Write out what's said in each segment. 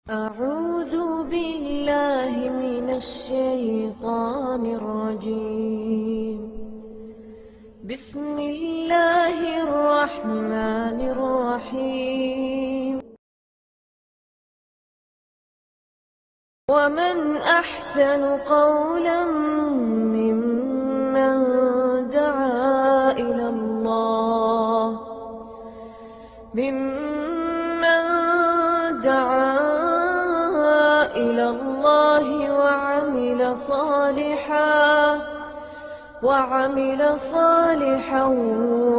أعوذ بالله من الشيطان الرجيم. بسم الله الرحمن الرحيم. ومن أحسن قولا ممن دعا إلى الله وعمل صالحا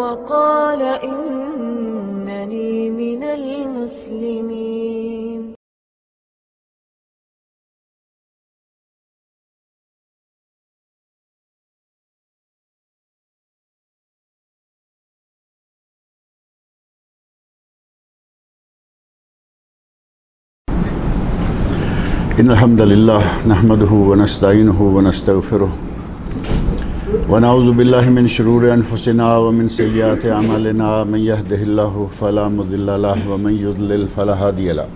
وقال إنني من المسلمين. إن الحمد لله نحمده ونستعينه ونستغفره ونعوذ بالله من شرور أنفسنا ومن سيئات أعمالنا من يهده الله فلا مضل له ومن يضلل فلا هادي له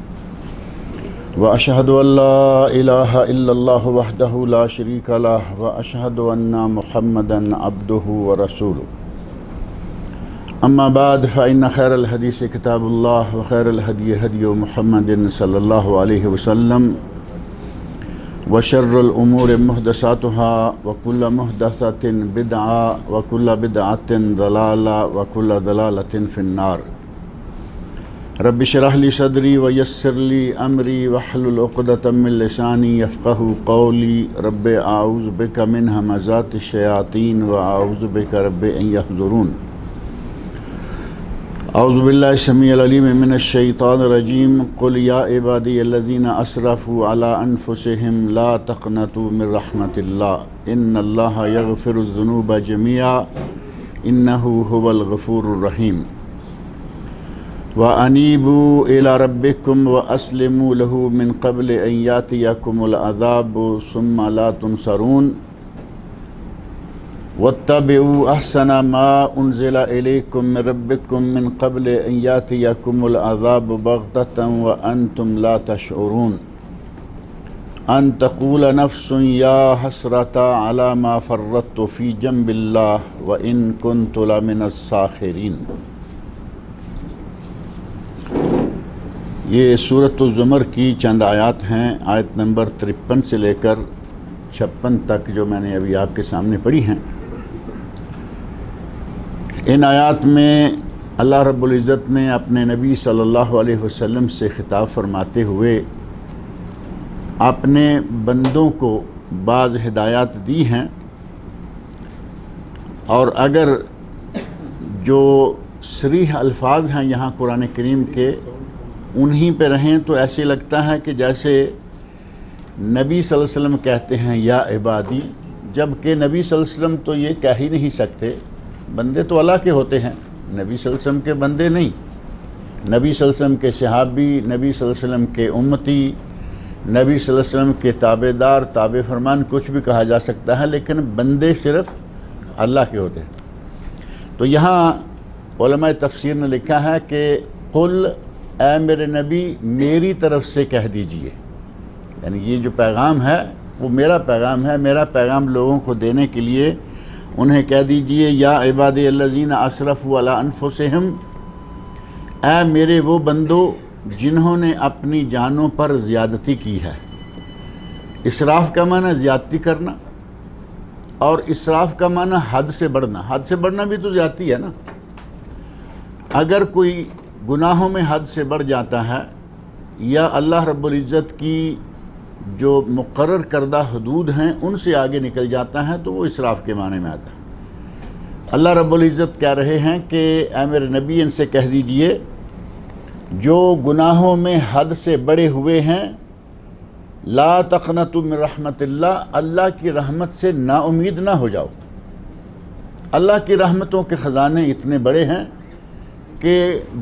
وأشهد أن لا إله إلا الله وحده لا شريك له وأشهد أن محمدا عبده ورسوله. أما بعد فإن خير الحديث كتاب الله وخير الهدي هدي محمد صلى الله عليه وسلم وشر الأمور محدثاتها وكل محدثة بدعة وكل بدعة ضلالة وكل ضلالة في النار. رب اشرح لي صدري ويسر لي أمري واحلل عقدة من لساني يفقهوا قولي. رب أعوذ بك من همزات الشياطين وأعوذ بك رب أن يحضرون. اعوذ باللہ السمیع العلیم من الشیطان الرجیم. قل یا عبادی الذین اسرفوا علی انفسهم لا تقنطوا من رحمت اللہ ان اللہ یغفر الذنوب جميعا انہ هو الغفور الرحیم. وانیبوا الی ربکم واسلموا له من قبل ان یاتیکم العذاب ثم لا تنصرون. واتبعوا احسن ما انزل الیکم من ربکم من قبل ان یاتیکم العذاب بغتة وانتم لا تشعرون. ان تقول نفس یا حسرة علی ما فرطت فی جنب اللہ وان کنت لمن الساخرین. یہ سورۃ الزمر کی چند آیات ہیں. آیت نمبر 53 سے لے کر 56 تک جو میں نے ابھی آپ کے سامنے پڑھی ہیں. ان آیات میں اللہ رب العزت نے اپنے نبی صلی اللہ علیہ وسلم سے خطاب فرماتے ہوئے اپنے بندوں کو بعض ہدایات دی ہیں، اور اگر جو صریح الفاظ ہیں یہاں قرآن کریم کے انہی پہ رہیں تو ایسے لگتا ہے کہ جیسے نبی صلی اللہ علیہ وسلم کہتے ہیں یا عبادی، جبکہ نبی صلی اللہ علیہ وسلم تو یہ کہہ ہی نہیں سکتے. بندے تو اللہ کے ہوتے ہیں، نبی صلی اللہ علیہ وسلم کے بندے نہیں. نبی صلی اللہ علیہ وسلم کے صحابی، نبی صلی اللہ علیہ وسلم کے امتی، نبی صلی اللہ علیہ وسلم کے تابع دار، تابع فرمان کچھ بھی کہا جا سکتا ہے، لیکن بندے صرف اللہ کے ہوتے ہیں. تو یہاں علماء تفسیر نے لکھا ہے کہ قل، اے میرے نبی میری طرف سے کہہ دیجئے، یعنی یہ جو پیغام ہے وہ میرا پیغام ہے. میرا پیغام لوگوں کو دینے کے لیے انہیں کہہ دیجئے یا عبادی الذین اسرفوا علی انفسہم، اے میرے وہ بندو جنہوں نے اپنی جانوں پر زیادتی کی ہے. اسراف کا معنی زیادتی کرنا، اور اسراف کا معنی حد سے بڑھنا. حد سے بڑھنا بھی تو زیادتی ہے نا. اگر کوئی گناہوں میں حد سے بڑھ جاتا ہے یا اللہ رب العزت کی جو مقرر کردہ حدود ہیں ان سے آگے نکل جاتا ہے تو وہ اسراف کے معنی میں آتا ہے. اللہ رب العزت کہہ رہے ہیں کہ اے میرے نبی ان سے کہہ دیجئے جو گناہوں میں حد سے بڑے ہوئے ہیں، لا تقنطوا من رحمت اللہ، اللہ کی رحمت سے نا امید نہ ہو جاؤ. اللہ کی رحمتوں کے خزانے اتنے بڑے ہیں کہ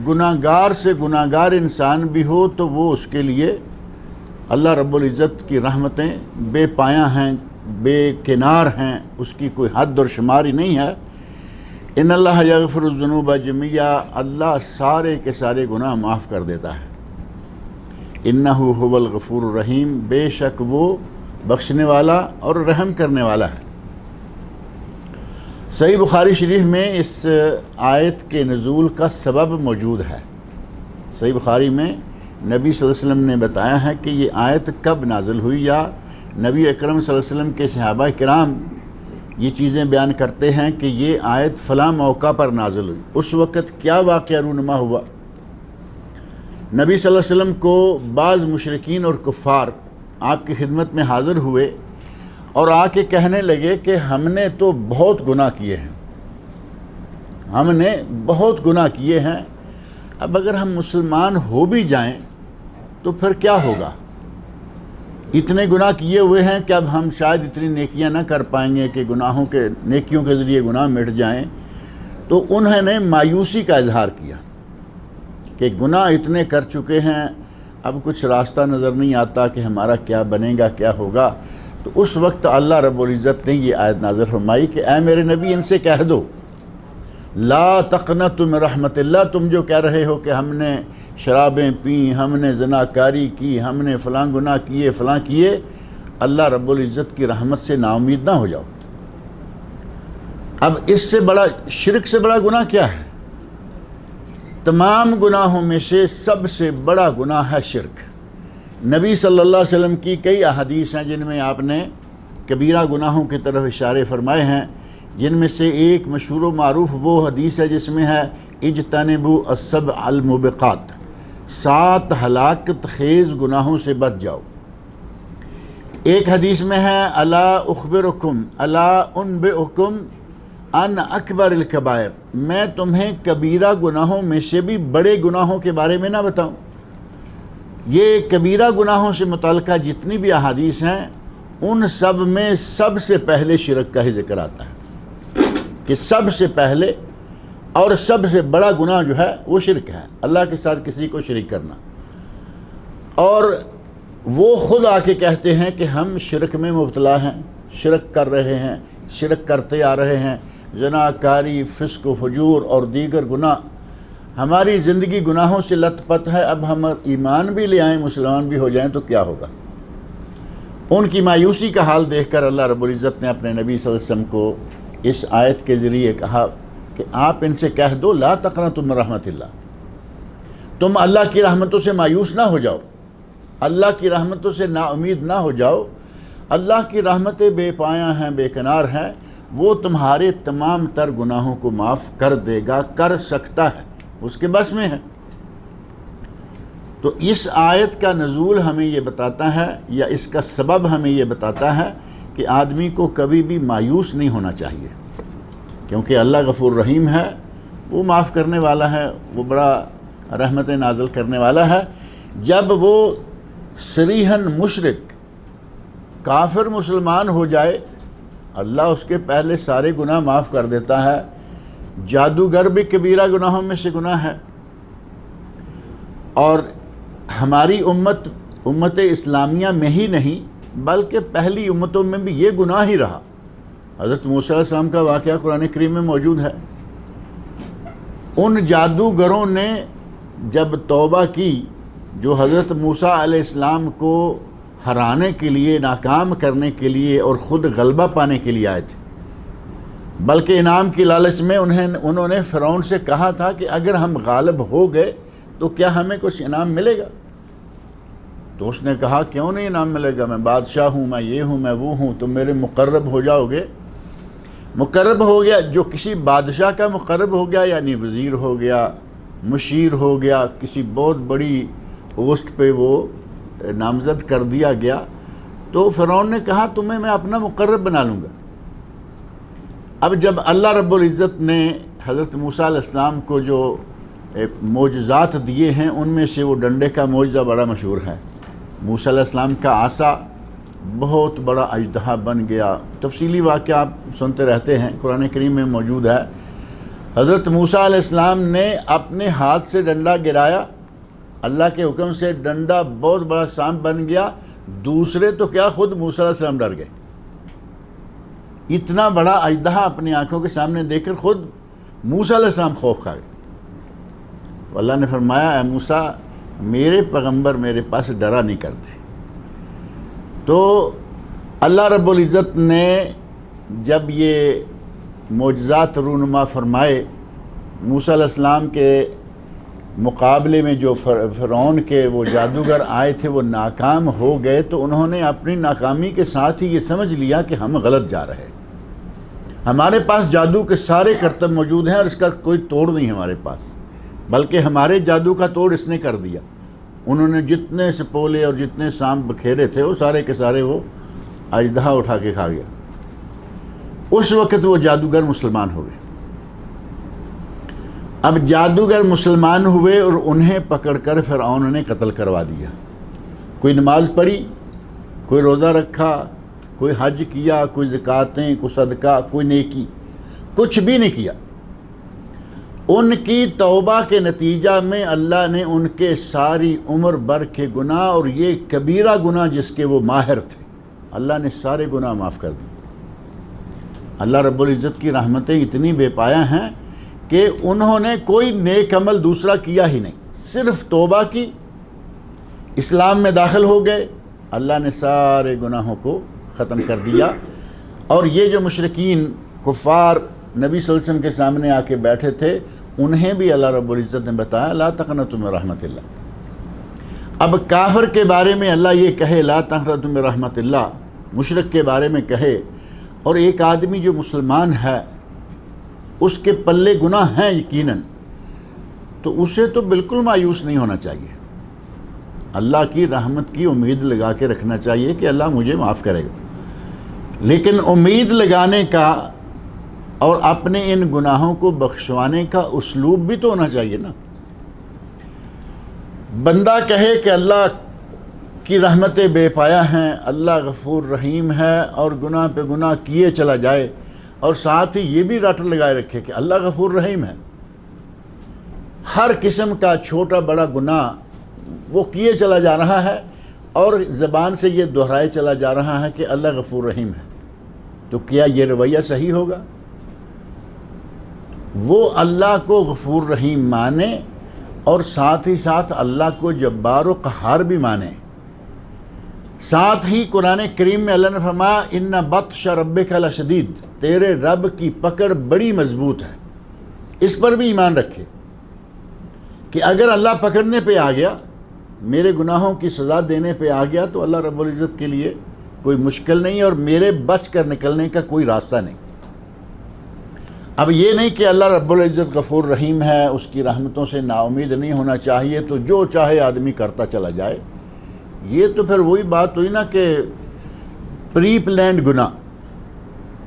گناہگار سے گناہگار انسان بھی ہو تو وہ اس کے لیے اللہ رب العزت کی رحمتیں بے پایاں ہیں، بے کنار ہیں، اس کی کوئی حد اور شماری نہیں ہے. ان اللہ یغفر الذنوب جميعا، اللہ سارے کے سارے گناہ معاف کر دیتا ہے. انہو هو الغفور الرحیم، بے شک وہ بخشنے والا اور رحم کرنے والا ہے۔ صحیح بخاری شریف میں اس آیت کے نزول کا سبب موجود ہے۔ صحیح بخاری میں نبی صلی اللہ علیہ وسلم نے بتایا ہے کہ یہ آیت کب نازل ہوئی، یا نبی اکرم صلی اللہ علیہ وسلم کے صحابہ کرام یہ چیزیں بیان کرتے ہیں کہ یہ آیت فلاں موقع پر نازل ہوئی، اس وقت کیا واقعہ رونما ہوا۔ نبی صلی اللہ علیہ وسلم کو بعض مشرکین اور کفار آپ کی خدمت میں حاضر ہوئے اور آ کے کہنے لگے کہ ہم نے تو بہت گناہ کیے ہیں، ہم نے بہت گناہ کیے ہیں، اب اگر ہم مسلمان ہو بھی جائیں تو پھر کیا ہوگا؟ اتنے گناہ کیے ہوئے ہیں کہ اب ہم شاید اتنی نیکیاں نہ کر پائیں گے کہ نیکیوں کے ذریعے گناہ مٹ جائیں۔ تو انہوں نے مایوسی کا اظہار کیا کہ گناہ اتنے کر چکے ہیں، اب کچھ راستہ نظر نہیں آتا کہ ہمارا کیا بنے گا، کیا ہوگا۔ تو اس وقت اللہ رب العزت نے یہ آیت نازل فرمائی کہ اے میرے نبی ان سے کہہ دو لا تقنطوا من رحمت اللہ، تم جو کہہ رہے ہو کہ ہم نے شرابیں پیں، ہم نے زناکاری کی، ہم نے فلاں گناہ کیے فلاں کیے، اللہ رب العزت کی رحمت سے نا امید نہ ہو جاؤ۔ اب اس سے بڑا شرک سے بڑا گناہ کیا ہے؟ تمام گناہوں میں سے سب سے بڑا گناہ ہے شرک۔ نبی صلی اللہ علیہ وسلم کی کئی احادیث ہیں جن میں آپ نے کبیرہ گناہوں کی طرف اشارے فرمائے ہیں، جن میں سے ایک مشہور و معروف وہ حدیث ہے جس میں ہے اجتنبوا السبع الموبقات، 7 ہلاکت خیز گناہوں سے بچ جاؤ۔ ایک حدیث میں ہے الا اخبرکم الا انبئکم ان اکبر الکبائر، میں تمہیں کبیرہ گناہوں میں سے بھی بڑے گناہوں کے بارے میں نہ بتاؤں۔ یہ کبیرہ گناہوں سے متعلقہ جتنی بھی احادیث ہیں ان سب میں سب سے پہلے شرک کا ہی ذکر آتا ہے کہ سب سے پہلے اور سب سے بڑا گناہ جو ہے وہ شرک ہے، اللہ کے ساتھ کسی کو شریک کرنا۔ اور وہ خود آ کے کہتے ہیں کہ ہم شرک میں مبتلا ہیں، شرک کر رہے ہیں، شرک کرتے آ رہے ہیں، زناکاری، فسق و فجور اور دیگر گناہ، ہماری زندگی گناہوں سے لت پت ہے، اب ہم ایمان بھی لے آئیں، مسلمان بھی ہو جائیں تو کیا ہوگا؟ ان کی مایوسی کا حال دیکھ کر اللہ رب العزت نے اپنے نبی صلی اللہ علیہ وسلم کو اس آیت کے ذریعے کہا کہ آپ ان سے کہہ دو لا تقنطوا من رحمت اللہ، تم اللہ کی رحمتوں سے مایوس نہ ہو جاؤ، اللہ کی رحمتوں سے نا امید نہ ہو جاؤ۔ اللہ کی رحمتیں بے پایاں ہیں، بے کنار ہیں، وہ تمہارے تمام تر گناہوں کو معاف کر دے گا، کر سکتا ہے، اس کے بس میں ہے۔ تو اس آیت کا نزول ہمیں یہ بتاتا ہے، یا اس کا سبب ہمیں یہ بتاتا ہے کہ آدمی کو کبھی بھی مایوس نہیں ہونا چاہیے، کیونکہ اللہ غفور رحیم ہے، وہ معاف کرنے والا ہے، وہ بڑا رحمت نازل کرنے والا ہے۔ جب وہ صریحاً مشرک کافر مسلمان ہو جائے، اللہ اس کے پہلے سارے گناہ معاف کر دیتا ہے۔ جادوگر بھی کبیرہ گناہوں میں سے گناہ ہے، اور ہماری امت اسلامیہ میں ہی نہیں بلکہ پہلی امتوں میں بھی یہ گناہ ہی رہا۔ حضرت موسیٰ علیہ السلام کا واقعہ قرآن کریم میں موجود ہے۔ ان جادوگروں نے جب توبہ کی جو حضرت موسیٰ علیہ السلام کو ہرانے کے لیے، ناکام کرنے کے لیے اور خود غلبہ پانے کے لیے آئے تھے، بلکہ انعام کی لالچ میں انہوں نے فرعون سے کہا تھا کہ اگر ہم غالب ہو گئے تو کیا ہمیں کچھ انعام ملے گا؟ تو اس نے کہا کیوں نہیں انعام ملے گا، میں بادشاہ ہوں، میں یہ ہوں، میں وہ ہوں، تم میرے مقرب ہو جاؤ گے۔ مقرب ہو گیا، جو کسی بادشاہ کا مقرب ہو گیا، یعنی وزیر ہو گیا، مشیر ہو گیا، کسی بہت بڑی پوسٹ پہ وہ نامزد کر دیا گیا، تو فرعون نے کہا تمہیں میں اپنا مقرب بنا لوں گا۔ اب جب اللہ رب العزت نے حضرت موسیٰ علیہ السلام کو جو معجزات دیے ہیں ان میں سے وہ ڈنڈے کا معجزہ بڑا مشہور ہے۔ موسیٰ علیہ السلام کا عصا بہت بڑا اژدہا بن گیا، تفصیلی واقعہ آپ سنتے رہتے ہیں، قرآن کریم میں موجود ہے۔ حضرت موسیٰ علیہ السلام نے اپنے ہاتھ سے ڈنڈا گرایا، اللہ کے حکم سے ڈنڈا بہت بڑا سانپ بن گیا، دوسرے تو کیا خود موسیٰ علیہ السلام ڈر گئے۔ اتنا بڑا اژدہا اپنی آنکھوں کے سامنے دیکھ کر خود موسیٰ علیہ السلام خوف کھا گئے۔ اللہ نے فرمایا اے موسیٰ میرے پیغمبر میرے پاس ڈرا نہیں کرتے۔ تو اللہ رب العزت نے جب یہ معجزات رونما فرمائے، موسیٰ علیہ السلام کے مقابلے میں جو فرعون کے وہ جادوگر آئے تھے وہ ناکام ہو گئے، تو انہوں نے اپنی ناکامی کے ساتھ ہی یہ سمجھ لیا کہ ہم غلط جا رہے ہیں، ہمارے پاس جادو کے سارے کرتب موجود ہیں اور اس کا کوئی توڑ نہیں ہمارے پاس، بلکہ ہمارے جادو کا توڑ اس نے کر دیا۔ انہوں نے جتنے سپولے اور جتنے سانپ بکھیرے تھے وہ سارے کے سارے وہ اژدہا اٹھا کے کھا گیا۔ اس وقت وہ جادوگر مسلمان ہوئے۔ اب جادوگر مسلمان ہوئے اور انہیں پکڑ کر فرعون نے قتل کروا دیا۔ کوئی نماز پڑھی، کوئی روزہ رکھا، کوئی حج کیا، کوئی زکاتیں، کوئی صدقہ، کوئی نیکی، کچھ بھی نہیں کیا۔ ان کی توبہ کے نتیجہ میں اللہ نے ان کے ساری عمر بھر کے گناہ، اور یہ کبیرہ گناہ جس کے وہ ماہر تھے، اللہ نے سارے گناہ معاف کر دی۔ اللہ رب العزت کی رحمتیں اتنی بے پایہ ہیں کہ انہوں نے کوئی نیک عمل دوسرا کیا ہی نہیں، صرف توبہ کی، اسلام میں داخل ہو گئے، اللہ نے سارے گناہوں کو ختم کر دیا۔ اور یہ جو مشرکین کفار نبی صلی اللہ علیہ وسلم کے سامنے آ کے بیٹھے تھے، انہیں بھی اللہ رب العزت نے بتایا لا تقنطوا من رحمت اللہ۔ اب کافر کے بارے میں اللہ یہ کہے لا تقنطوا من رحمت اللہ، مشرک کے بارے میں کہے، اور ایک آدمی جو مسلمان ہے اس کے پلے گناہ ہیں یقیناً، تو اسے تو بالکل مایوس نہیں ہونا چاہیے، اللہ کی رحمت کی امید لگا کے رکھنا چاہیے کہ اللہ مجھے معاف کرے گا۔ لیکن امید لگانے کا اور اپنے ان گناہوں کو بخشوانے کا اسلوب بھی تو ہونا چاہیے نا۔ بندہ کہے کہ اللہ کی رحمتیں بے پایہ ہیں، اللہ غفور رحیم ہے، اور گناہ پہ گناہ کیے چلا جائے، اور ساتھ ہی یہ بھی رٹ لگائے رکھے کہ اللہ غفور رحیم ہے، ہر قسم کا چھوٹا بڑا گناہ وہ کیے چلا جا رہا ہے اور زبان سے یہ دہرائے چلا جا رہا ہے کہ اللہ غفور رحیم ہے، تو کیا یہ رویہ صحیح ہوگا؟ وہ اللہ کو غفور رحیم مانے اور ساتھ ہی ساتھ اللہ کو جبار و قہار بھی مانے۔ ساتھ ہی قرآن کریم میں اللہ نے فرمایا ان بطش ربک لشدید، تیرے رب کی پکڑ بڑی مضبوط ہے، اس پر بھی ایمان رکھے کہ اگر اللہ پکڑنے پہ آ گیا، میرے گناہوں کی سزا دینے پہ آ گیا، تو اللہ رب العزت کے لیے کوئی مشکل نہیں اور میرے بچ کر نکلنے کا کوئی راستہ نہیں۔ اب یہ نہیں کہ اللہ رب العزت غفور رحیم ہے، اس کی رحمتوں سے نا امید نہیں ہونا چاہیے، تو جو چاہے آدمی کرتا چلا جائے، یہ تو پھر وہی بات ہوئی نا کہ پری پلانڈ گناہ،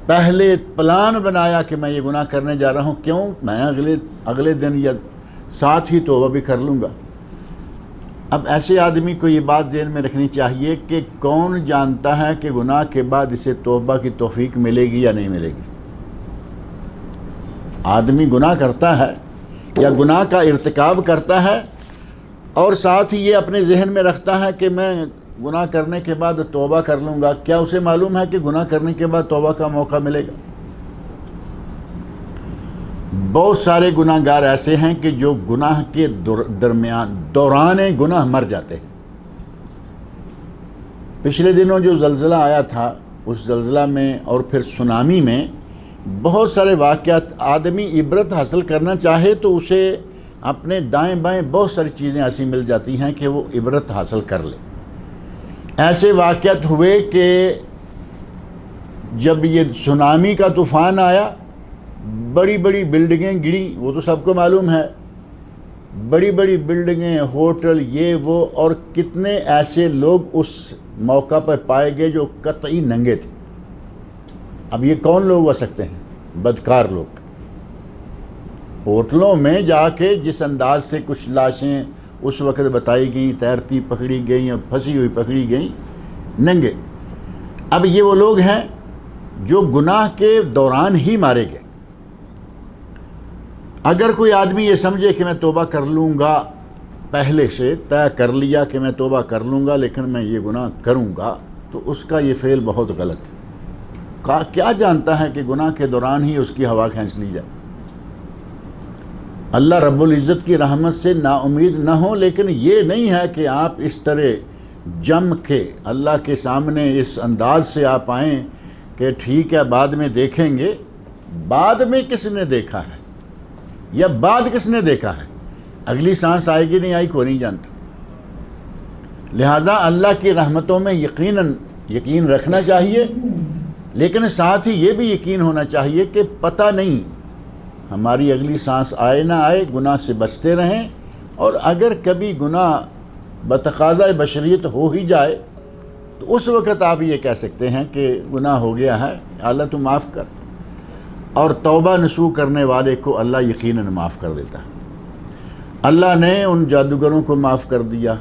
پہلے پلان بنایا کہ میں یہ گناہ کرنے جا رہا ہوں، کیوں؟ میں اگلے دن یا ساتھ ہی توبہ بھی کر لوں گا۔ اب ایسے آدمی کو یہ بات ذہن میں رکھنی چاہیے کہ کون جانتا ہے کہ گناہ کے بعد اسے توبہ کی توفیق ملے گی یا نہیں ملے گی۔ آدمی گناہ کرتا ہے یا گناہ کا ارتکاب کرتا ہے اور ساتھ ہی یہ اپنے ذہن میں رکھتا ہے کہ میں گناہ کرنے کے بعد توبہ کر لوں گا، کیا اسے معلوم ہے کہ گناہ کرنے کے بعد توبہ کا موقع ملے گا؟ بہت سارے گناہ گار ایسے ہیں کہ جو گناہ کے دوران گناہ مر جاتے ہیں۔ پچھلے دنوں جو زلزلہ آیا تھا، اس زلزلہ میں اور پھر سونامی میں بہت سارے واقعات، آدمی عبرت حاصل کرنا چاہے تو اسے اپنے دائیں بائیں بہت ساری چیزیں ایسی مل جاتی ہیں کہ وہ عبرت حاصل کر لے۔ ایسے واقعات ہوئے کہ جب یہ سونامی کا طوفان آیا، بڑی بڑی بلڈنگیں گری، وہ تو سب کو معلوم ہے، بڑی بڑی بلڈنگیں، ہوٹل، یہ وہ، اور کتنے ایسے لوگ اس موقع پر پائے گئے جو قطعی ننگے تھے۔ اب یہ کون لوگ ہو سکتے ہیں؟ بدکار لوگ۔ ہوٹلوں میں جا کے جس انداز سے کچھ لاشیں اس وقت بتائی گئیں، تیرتی پکڑی گئیں اور پھنسی ہوئی پکڑی گئیں، ننگے۔ اب یہ وہ لوگ ہیں جو گناہ کے دوران ہی مارے گئے۔ اگر کوئی آدمی یہ سمجھے کہ میں توبہ کر لوں گا، پہلے سے طے کر لیا کہ میں توبہ کر لوں گا لیکن میں یہ گناہ کروں گا، تو اس کا یہ فعل بہت غلط ہے۔ کیا جانتا ہے کہ گناہ کے دوران ہی اس کی ہوا کھینچ لی جائے؟ اللہ رب العزت کی رحمت سے نا امید نہ ہو، لیکن یہ نہیں ہے کہ آپ اس طرح جم کے اللہ کے سامنے اس انداز سے آپ آئیں کہ ٹھیک ہے بعد میں دیکھیں گے۔ بعد میں کس نے دیکھا ہے یا بعد کس نے دیکھا ہے؟ اگلی سانس آئے گی نہیں آئی کوئی نہیں جانتا۔ لہذا اللہ کی رحمتوں میں یقین رکھنا چاہیے، لیکن ساتھ ہی یہ بھی یقین ہونا چاہیے کہ پتہ نہیں ہماری اگلی سانس آئے نہ آئے، گناہ سے بچتے رہیں، اور اگر کبھی گناہ بتقاضۂ بشریت ہو ہی جائے تو اس وقت آپ یہ کہہ سکتے ہیں کہ گناہ ہو گیا ہے، اللہ تو معاف کر، اور توبہ نصوح کرنے والے کو اللہ یقیناً معاف کر دیتا ہے۔ اللہ نے ان جادوگروں کو معاف کر دیا،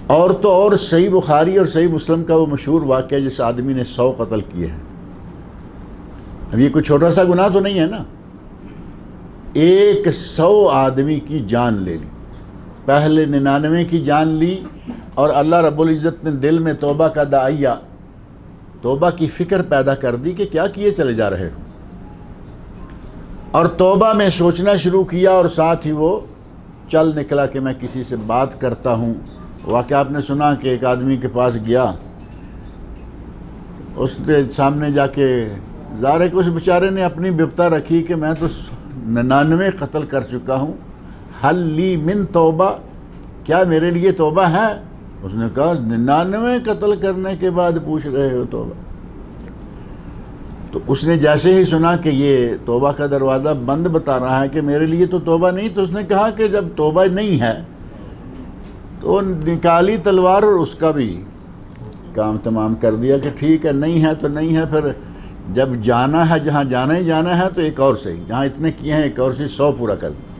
اور تو اور صحیح بخاری اور صحیح مسلم کا وہ مشہور واقعہ جس آدمی نے 100 قتل کیے ہیں۔ اب یہ کوئی چھوٹا سا گناہ تو نہیں ہے نا، 100 آدمی کی جان لے لی، پہلے 99 کی جان لی، اور اللہ رب العزت نے دل میں توبہ کا داعیہ، توبہ کی فکر پیدا کر دی کہ کیا کیے چلے جا رہے ہو، اور توبہ میں سوچنا شروع کیا، اور ساتھ ہی وہ چل نکلا کہ میں کسی سے بات کرتا ہوں۔ واقعہ آپ نے سنا کہ ایک آدمی کے پاس گیا، اس کے سامنے جا کے ظاہر ہے کہ اس بیچارے نے اپنی بپتا رکھی کہ میں تو 99 قتل کر چکا ہوں، حل لی من توبہ، کیا میرے لیے توبہ ہے؟ اس نے کہا 99 قتل کرنے کے بعد پوچھ رہے ہو توبہ؟ تو اس نے جیسے ہی سنا کہ یہ توبہ کا دروازہ بند بتا رہا ہے کہ میرے لیے تو توبہ نہیں، تو اس نے کہا کہ جب توبہ نہیں ہے تو نکالی تلوار اور اس کا بھی کام تمام کر دیا کہ ٹھیک ہے نہیں ہے تو نہیں ہے، پھر جب جانا ہے جہاں جانا ہی جانا ہے تو ایک اور صحیح، جہاں اتنے کیے ہیں ایک اور سے 100 پورا کر دیا۔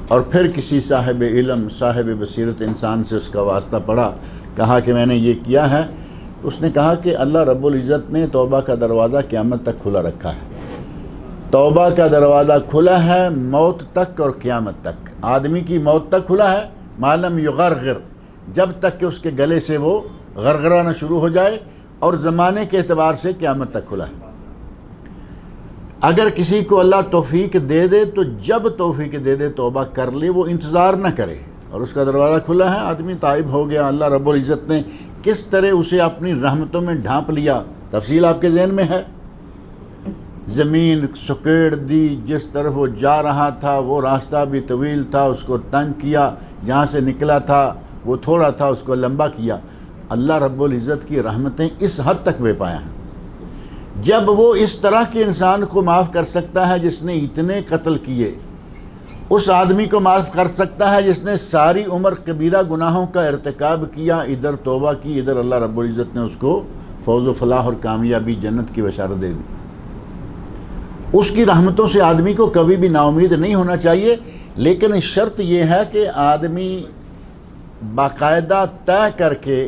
اور پھر کسی صاحب علم صاحب بصیرت انسان سے اس کا واسطہ پڑا، کہا کہ میں نے یہ کیا ہے، اس نے کہا کہ اللہ رب العزت نے توبہ کا دروازہ قیامت تک کھلا رکھا ہے، توبہ کا دروازہ کھلا ہے موت تک اور قیامت تک، آدمی کی موت تک کھلا ہے، معلوم یغرغر، جب تک کہ اس کے گلے سے وہ غرغرانا شروع ہو جائے، اور زمانے کے اعتبار سے قیامت تک کھلا ہے۔ اگر کسی کو اللہ توفیق دے دے تو جب توفیق دے دے توبہ کر لے، وہ انتظار نہ کرے، اور اس کا دروازہ کھلا ہے، آدمی تائب ہو گیا، اللہ رب العزت نے کس طرح اسے اپنی رحمتوں میں ڈھانپ لیا، تفصیل آپ کے ذہن میں ہے۔ زمین سکیڑ دی، جس طرف وہ جا رہا تھا وہ راستہ بھی طویل تھا، اس کو تنگ کیا، جہاں سے نکلا تھا وہ تھوڑا تھا، اس کو لمبا کیا۔ اللہ رب العزت کی رحمتیں اس حد تک بے پایا ہیں۔ جب وہ اس طرح کے انسان کو معاف کر سکتا ہے جس نے اتنے قتل کیے، اس آدمی کو معاف کر سکتا ہے جس نے ساری عمر کبیرہ گناہوں کا ارتکاب کیا، ادھر توبہ کی، ادھر اللہ رب العزت نے اس کو فوز و فلاح اور کامیابی جنت کی بشارت دے دی۔ اس کی رحمتوں سے آدمی کو کبھی بھی نا امید نہیں ہونا چاہیے، لیکن شرط یہ ہے کہ آدمی باقاعدہ طے کر کے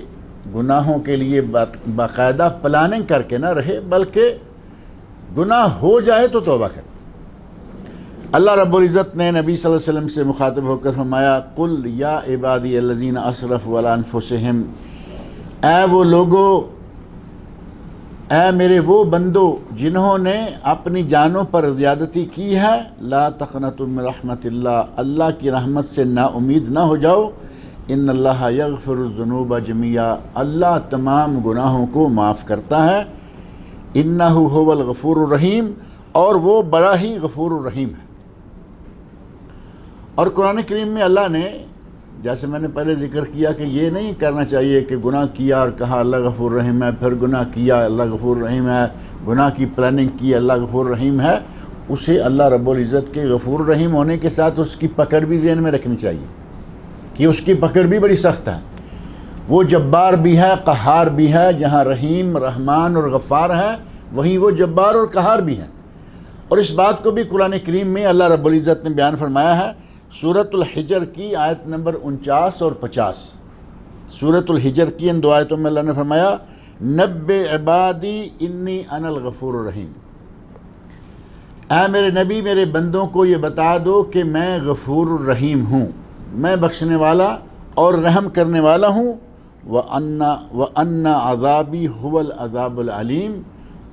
گناہوں کے لیے باقاعدہ پلاننگ کر کے نہ رہے، بلکہ گناہ ہو جائے تو توبہ کرے۔ اللہ رب العزت نے نبی صلی اللہ علیہ وسلم سے مخاطب ہو کر فرمایا، قل یا عبادی الذین اسرفوا علی انفسہم، اے وہ لوگو، اے میرے وہ بندو جنہوں نے اپنی جانوں پر زیادتی کی ہے، لا تقنطوا من رحمت اللہ، اللہ کی رحمت سے نا امید نہ ہو جاؤ، ان اللہ یغفر الذنوب جميعا، اللہ تمام گناہوں کو معاف کرتا ہے، انہ هو الغفور الرحیم، اور وہ بڑا ہی غفور الرحیم ہے۔ اور قرآن کریم میں اللہ نے، جیسے میں نے پہلے ذکر کیا کہ یہ نہیں کرنا چاہیے کہ گناہ کیا اور کہا اللہ غفور رحیم ہے، پھر گناہ کیا اللہ غفور رحیم ہے، گناہ کی پلاننگ کی اللہ غفور رحیم ہے، اسے اللہ رب العزت کے غفور رحیم ہونے کے ساتھ اس کی پکڑ بھی ذہن میں رکھنی چاہیے کہ اس کی پکڑ بھی بڑی سخت ہے، وہ جبار بھی ہے قہار بھی ہے، جہاں رحیم رحمان اور غفار ہے وہیں وہ جبار اور قہار بھی ہے۔ اور اس بات کو بھی قرآن کریم میں اللہ رب العزت نے بیان فرمایا ہے، سورۃ الحجر کی آیت نمبر 49 اور 50، سورۃ الحجر کی ان دو آیتوں میں اللہ نے فرمایا، نبّئ عبادی انی انا الغفور الرحیم، اے میرے نبی میرے بندوں کو یہ بتا دو کہ میں غفور الرحیم ہوں، میں بخشنے والا اور رحم کرنے والا ہوں، وَأَنَّ عَذَابِي هُوَ الْعَذَابُ الْعَلِيمُ،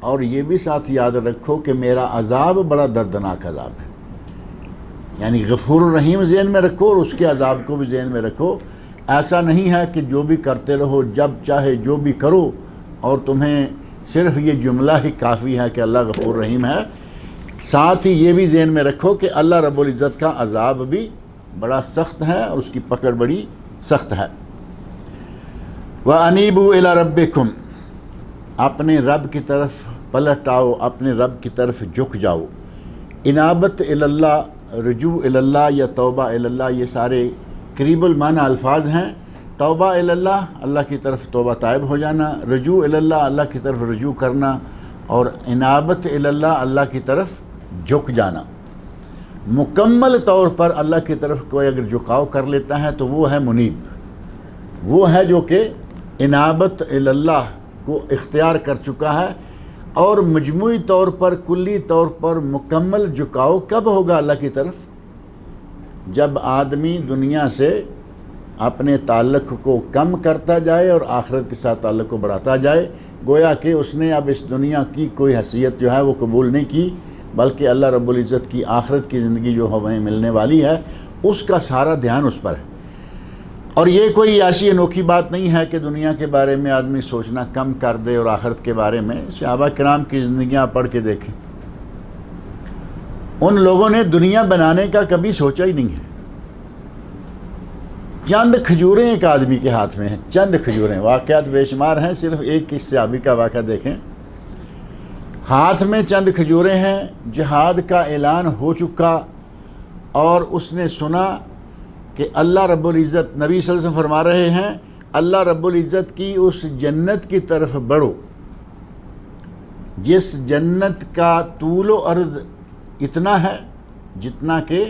اور یہ بھی ساتھ یاد رکھو کہ میرا عذاب بڑا دردناک عذاب ہے۔ یعنی غفور الرحیم ذہن میں رکھو اور اس کے عذاب کو بھی ذہن میں رکھو۔ ایسا نہیں ہے کہ جو بھی کرتے رہو، جب چاہے جو بھی کرو، اور تمہیں صرف یہ جملہ ہی کافی ہے کہ اللہ غفور رحیم ہے۔ ساتھ ہی یہ بھی ذہن میں رکھو کہ اللہ رب العزت کا عذاب بھی بڑا سخت ہے اور اس کی پکڑ بڑی سخت ہے۔ وَأَنِيبُوا إِلَىٰ رَبِّكُمْ، اپنے رب کی طرف پلٹ آؤ، اپنے رب کی طرف جھک جاؤ۔ انابت اللہ، رجوع اللہ یا توبہ اللہ، یہ سارے قریب المعنی الفاظ ہیں۔ توبہ اللہ، اللہ کی طرف توبہ طائب ہو جانا، رجوع اللہ، اللہ کی طرف رجوع کرنا، اور انابت اللہ، اللہ کی طرف جھک جانا۔ مکمل طور پر اللہ کی طرف کوئی اگر جھکاؤ کر لیتا ہے تو وہ ہے منیب، وہ ہے جو کہ انابت اللہ کو اختیار کر چکا ہے۔ اور مجموعی طور پر، کلی طور پر مکمل جھکاؤ کب ہوگا اللہ کی طرف؟ جب آدمی دنیا سے اپنے تعلق کو کم کرتا جائے اور آخرت کے ساتھ تعلق کو بڑھاتا جائے، گویا کہ اس نے اب اس دنیا کی کوئی حیثیت جو ہے وہ قبول نہیں کی، بلکہ اللہ رب العزت کی آخرت کی زندگی جو ہمیں ملنے والی ہے اس کا سارا دھیان اس پر ہے۔ اور یہ کوئی ایسی انوکھی بات نہیں ہے کہ دنیا کے بارے میں آدمی سوچنا کم کر دے اور آخرت کے بارے میں۔ صحابہ کرام کی زندگیاں پڑھ کے دیکھیں، ان لوگوں نے دنیا بنانے کا کبھی سوچا ہی نہیں ہے۔ چند کھجوریں ایک آدمی کے ہاتھ میں ہیں، چند کھجوریں، واقعات بے شمار ہیں، صرف ایک کس صحابی کا واقعہ دیکھیں۔ ہاتھ میں چند کھجوریں ہیں، جہاد کا اعلان ہو چکا، اور اس نے سنا کہ اللہ رب العزت، نبی صلی اللہ علیہ وسلم فرما رہے ہیں اللہ رب العزت کی اس جنت کی طرف بڑھو جس جنت کا طول و عرض اتنا ہے جتنا کہ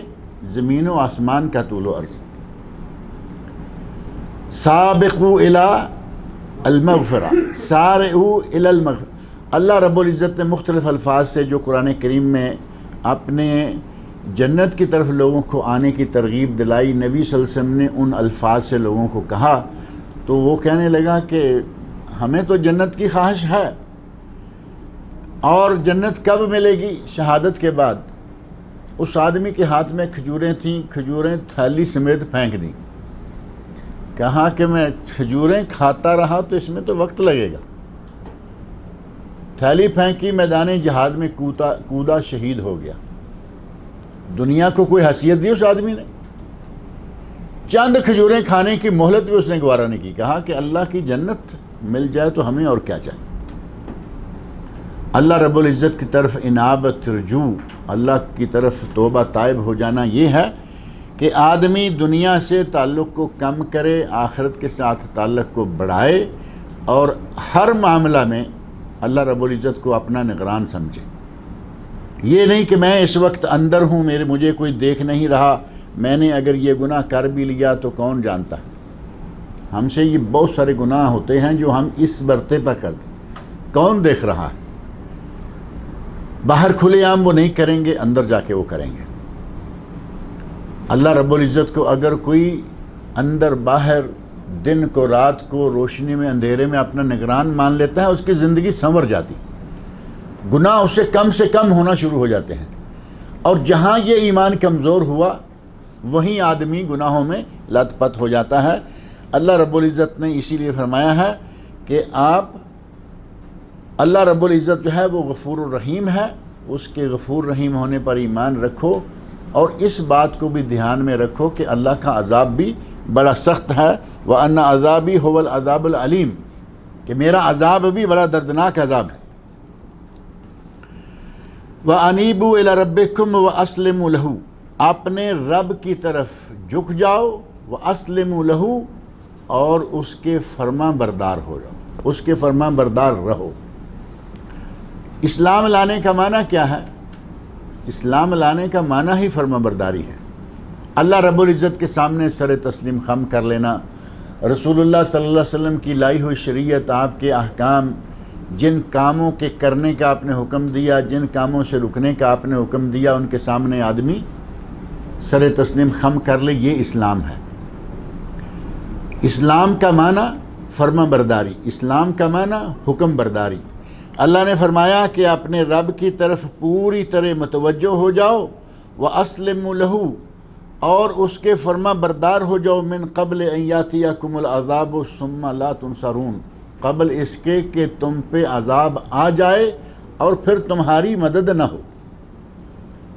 زمین و آسمان کا طول و عرض۔ سابقوا الی المغفرہ، سارعوا الی المغفرہ۔ اللہ رب العزت نے مختلف الفاظ سے جو قرآن کریم میں اپنے جنت کی طرف لوگوں کو آنے کی ترغیب دلائی، نبی صلی اللہ علیہ وسلم نے ان الفاظ سے لوگوں کو کہا تو وہ کہنے لگا کہ ہمیں تو جنت کی خواہش ہے، اور جنت کب ملے گی؟ شہادت کے بعد۔ اس آدمی کے ہاتھ میں کھجوریں تھیں، کھجوریں تھیلی سمیت پھینک دیں، کہا کہ میں کھجوریں کھاتا رہا تو اس میں تو وقت لگے گا۔ تھیلی پھینکی، میدان جہاد میں کودا، شہید ہو گیا۔ دنیا کو کوئی حیثیت دی اس آدمی نے؟ چند کھجوریں کھانے کی مہلت بھی اس نے گوارا نہیں کی، کہا کہ اللہ کی جنت مل جائے تو ہمیں اور کیا چاہیے۔ اللہ رب العزت کی طرف انابت، رجوع، اللہ کی طرف توبہ طائب ہو جانا، یہ ہے کہ آدمی دنیا سے تعلق کو کم کرے، آخرت کے ساتھ تعلق کو بڑھائے، اور ہر معاملہ میں اللہ رب العزت کو اپنا نگران سمجھے۔ یہ نہیں کہ میں اس وقت اندر ہوں، مجھے کوئی دیکھ نہیں رہا، میں نے اگر یہ گناہ کر بھی لیا تو کون جانتا ہے۔ ہم سے یہ بہت سارے گناہ ہوتے ہیں جو ہم اس برتے پر کرتے ہیں، کون دیکھ رہا ہے؟ باہر کھلے عام وہ نہیں کریں گے، اندر جا کے وہ کریں گے۔ اللہ رب العزت کو اگر کوئی اندر باہر، دن کو رات کو، روشنی میں اندھیرے میں اپنا نگران مان لیتا ہے، اس کی زندگی سنور جاتی، گناہ اس سے کم ہونا شروع ہو جاتے ہیں۔ اور جہاں یہ ایمان کمزور ہوا وہیں آدمی گناہوں میں لت پت ہو جاتا ہے۔ اللہ رب العزت نے اسی لیے فرمایا ہے کہ اللہ رب العزت جو ہے وہ غفور الرحیم ہے، اس کے غفور رحیم ہونے پر ایمان رکھو، اور اس بات کو بھی دھیان میں رکھو کہ اللہ کا عذاب بھی بڑا سخت ہے۔ وَأَنَّ عَذَابِي هُوَ الْعَذَابُ الْعَلِيمُ، کہ میرا عذاب بھی بڑا دردناک عذاب ہے۔ وَأَنِيبُوا إِلَىٰ رَبِّكُمْ وَأَسْلِمُوا لَهُ، اپنے رب کی طرف جھک جاؤ، وَأَسْلِمُوا لَهُ، اور اس کے فرما بردار ہو جاؤ، اس کے فرما بردار رہو۔ اسلام لانے کا معنی کیا ہے؟ اسلام لانے کا معنی ہی فرما برداری ہے۔ اللہ رب العزت کے سامنے سر تسلیم خم کر لینا، رسول اللہ صلی اللہ علیہ وسلم کی لائی ہوئی شریعت، آپ کے احکام، جن کاموں کے کرنے کا آپ نے حکم دیا، جن کاموں سے رکنے کا آپ نے حکم دیا، ان کے سامنے آدمی سر تسلیم خم کر لے، یہ اسلام ہے۔ اسلام کا معنی فرما برداری، اسلام کا معنی حکم برداری۔ اللہ نے فرمایا کہ اپنے رب کی طرف پوری طرح متوجہ ہو جاؤ، وَأَسْلِمُوا لَهُ اور اس کے فرما بردار ہو جاؤ من قبل ان یاتیکم العذاب ثم لا تنصرون قبل اس کے کہ تم پہ عذاب آ جائے اور پھر تمہاری مدد نہ ہو،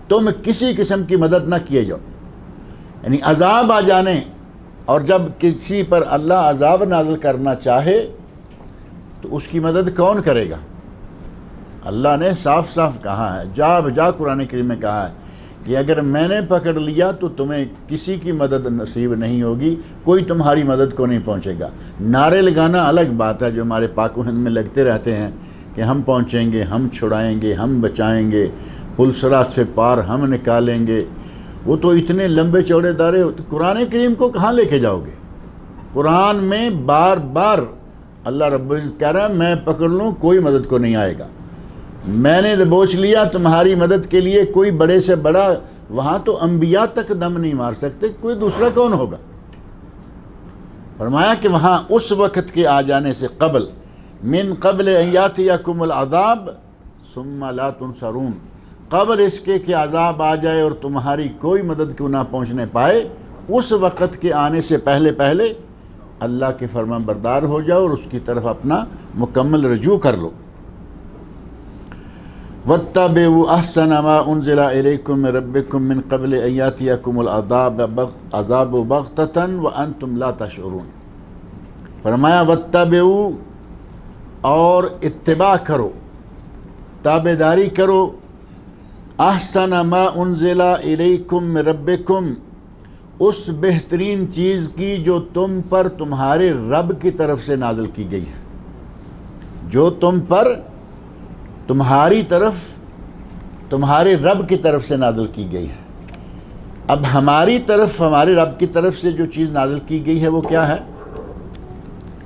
تم کسی قسم کی مدد نہ کیے جاؤ۔ یعنی عذاب آ جانے، اور جب کسی پر اللہ عذاب نازل کرنا چاہے تو اس کی مدد کون کرے گا؟ اللہ نے صاف صاف کہا ہے، جا بجا قرآن کریم میں کہا ہے کہ اگر میں نے پکڑ لیا تو تمہیں کسی کی مدد نصیب نہیں ہوگی، کوئی تمہاری مدد کو نہیں پہنچے گا۔ نعرے لگانا الگ بات ہے جو ہمارے پاک و ہند میں لگتے رہتے ہیں کہ ہم پہنچیں گے، ہم چھڑائیں گے، ہم بچائیں گے، پل صراط سے پار ہم نکالیں گے، وہ تو اتنے لمبے چوڑے دائرے ہوتے۔ قرآن کریم کو کہاں لے کے جاؤ گے؟ قرآن میں بار بار اللہ رب العزت کہہ رہا ہے میں پکڑ لوں کوئی مدد کو نہیں آئے گا، میں نے دبوچ لیا تمہاری مدد کے لیے کوئی بڑے سے بڑا، وہاں تو انبیاء تک دم نہیں مار سکتے، کوئی دوسرا کون ہوگا؟ فرمایا کہ وہاں اس وقت کے آ جانے سے قبل، من قبل ان یاتیکم العذاب ثم لا تنصرون قبل اس کے کہ عذاب آ جائے اور تمہاری کوئی مدد کو نہ پہنچنے پائے، اس وقت کے آنے سے پہلے پہلے اللہ کے فرما بردار ہو جاؤ اور اس کی طرف اپنا مکمل رجوع کر لو۔ وَاتَّبِعُوا أَحْسَنَ مَا أُنزِلَ إِلَيْكُم مِّن رَّبِّكُم مِّن قَبْلِ أَن يَأْتِيَكُمُ الْعَذَابُ بَغْتَةً وَأَنتُمْ لَا تَشْعُرُونَ فرمایا وَاتَّبِعُوا اور اتباع کرو، تابعداری کرو، احسن ما انزل الیکم من ربکم اس بہترین چیز کی جو تم پر تمہارے رب کی طرف سے نازل کی گئی ہے، جو تم پر تمہاری طرف تمہارے رب کی طرف سے نازل کی گئی ہے۔ اب ہماری طرف، ہمارے رب کی طرف سے جو چیز نازل کی گئی ہے وہ کیا ہے؟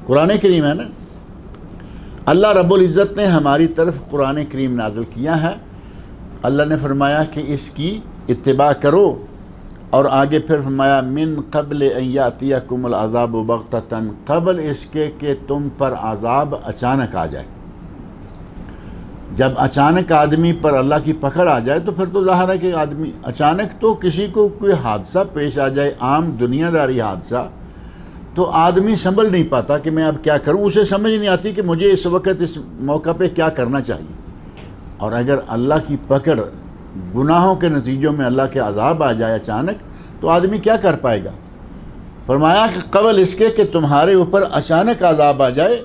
قرآن کریم ہے نا۔ اللہ رب العزت نے ہماری طرف قرآن کریم نازل کیا ہے، اللہ نے فرمایا کہ اس کی اتباع کرو، اور آگے پھر فرمایا من قبل ان یاتیکم العذاب بغتۃ قبل اس کے کہ تم پر عذاب اچانک آ جائے۔ جب اچانک آدمی پر اللہ کی پکڑ آ جائے تو پھر تو ظاہر ہے کہ آدمی اچانک تو کسی کو کوئی حادثہ پیش آ جائے، عام دنیا داری حادثہ، تو آدمی سنبھل نہیں پاتا کہ میں اب کیا کروں، اسے سمجھ نہیں آتی کہ مجھے اس وقت اس موقع پہ کیا کرنا چاہیے۔ اور اگر اللہ کی پکڑ، گناہوں کے نتیجوں میں اللہ کے عذاب آ جائے اچانک تو آدمی کیا کر پائے گا؟ فرمایا کہ قبل اس کے کہ تمہارے اوپر اچانک عذاب آ جائے،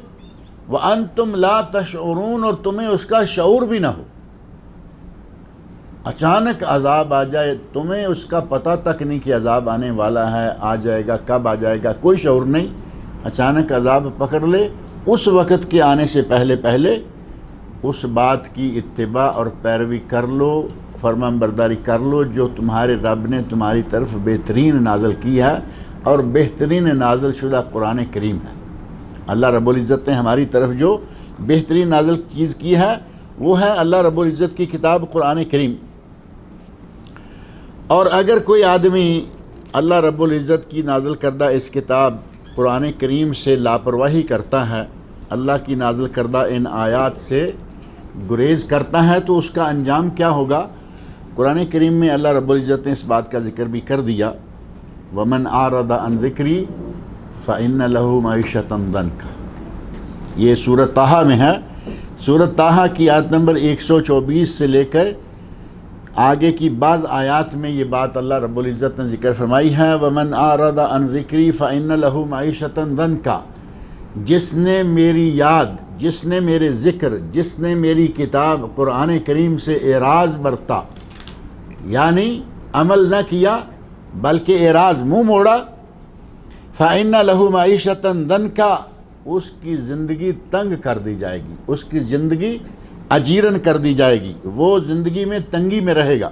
وَأَنْتُمْ لَا تَشْعُرُونَ اور تمہیں اس کا شعور بھی نہ ہو۔ اچانک عذاب آ جائے، تمہیں اس کا پتہ تک نہیں کہ عذاب آنے والا ہے، آ جائے گا، کب آ جائے گا، کوئی شعور نہیں، اچانک عذاب پکڑ لے، اس وقت کے آنے سے پہلے پہلے اس بات کی اتباع اور پیروی کر لو، فرمان برداری کر لو جو تمہارے رب نے تمہاری طرف بہترین نازل کی ہے، اور بہترین نازل شدہ قرآن کریم ہے۔ اللہ رب العزت نے ہماری طرف جو بہترین نازل چیز کی ہے وہ ہے اللہ رب العزت کی کتاب قرآن کریم۔ اور اگر کوئی آدمی اللہ رب العزت کی نازل کردہ اس کتاب قرآن کریم سے لاپرواہی کرتا ہے، اللہ کی نازل کردہ ان آیات سے گریز کرتا ہے، تو اس کا انجام کیا ہوگا؟ قرآن کریم میں اللہ رب العزت نے اس بات کا ذکر بھی کر دیا، وَمَنْ أَعْرَضَ عَنْ ذِكْرِي فَإِنَّ لَهُ مَعِيشَةً ضَنْكَ یہ سورۃ طٰہٰ میں ہے۔ سورۃ طٰہٰ کی آیت نمبر 124 سے لے کر آگے کی بعض آیات میں یہ بات اللہ رب العزت نے ذکر فرمائی ہے، وَمَنْ أَعْرَضَ عَنْ ذِكْرِي فَإِنَّ لَهُ مَعِيشَةً ضَنْكَ جس نے میری یاد، جس نے میرے ذکر، جس نے میری کتاب قرآن کریم سے اعراض برتا، یعنی عمل نہ کیا بلکہ اعراض، منہ موڑا، فَإِنَّ لَهُ مَعِيشَةً ضَنْكَ اس کی زندگی تنگ کر دی جائے گی، اس کی زندگی اجیرن کر دی جائے گی، وہ زندگی میں تنگی میں رہے گا۔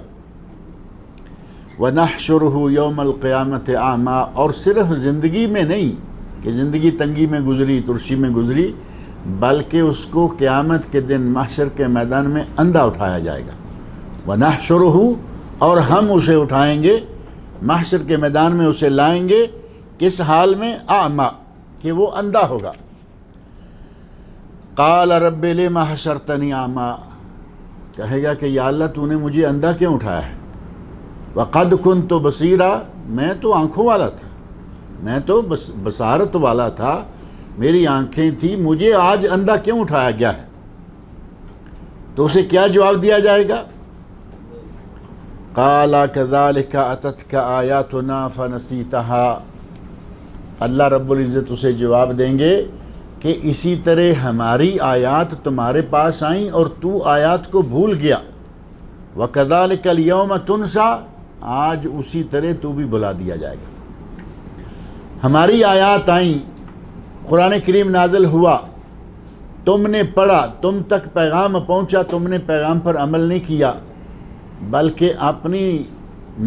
وَنَحْشُرُهُ يَوْمَ الْقِيَامَةِ أَعْمَىٰ اور صرف زندگی میں نہیں کہ زندگی تنگی میں گزری، ترشی میں گزری، بلکہ اس کو قیامت کے دن محشر کے میدان میں اندھا اٹھایا جائے گا۔ وَنَحْشُرُهُ اور ہم اسے اٹھائیں گے، محشر کے میدان میں اسے لائیں گے، کس حال میں؟ اعمیٰ کہ وہ اندھا ہوگا۔ قال رب لم حشرتنی اعمیٰ کہے گا کہ یا اللہ تو نے مجھے اندھا کیوں اٹھایا ہے؟ وقد كنت بصیرا، میں تو آنکھوں والا تھا، میں تو بصارت والا تھا، میری آنکھیں تھیں، مجھے آج اندھا کیوں اٹھایا گیا ہے؟ تو اسے کیا جواب دیا جائے گا؟ قال كذلك اتتك آیاتنا فنسیتها، اللہ رب العزت اسے جواب دیں گے کہ اسی طرح ہماری آیات تمہارے پاس آئیں اور تو آیات کو بھول گیا۔ وَكَذَلِكَ الْيَوْمَ تُنْسَى، آج اسی طرح تو بھی بھلا دیا جائے گا۔ ہماری آیات آئیں، قرآن کریم نازل ہوا، تم نے پڑھا، تم تک پیغام پہنچا، تم نے پیغام پر عمل نہیں کیا، بلکہ اپنی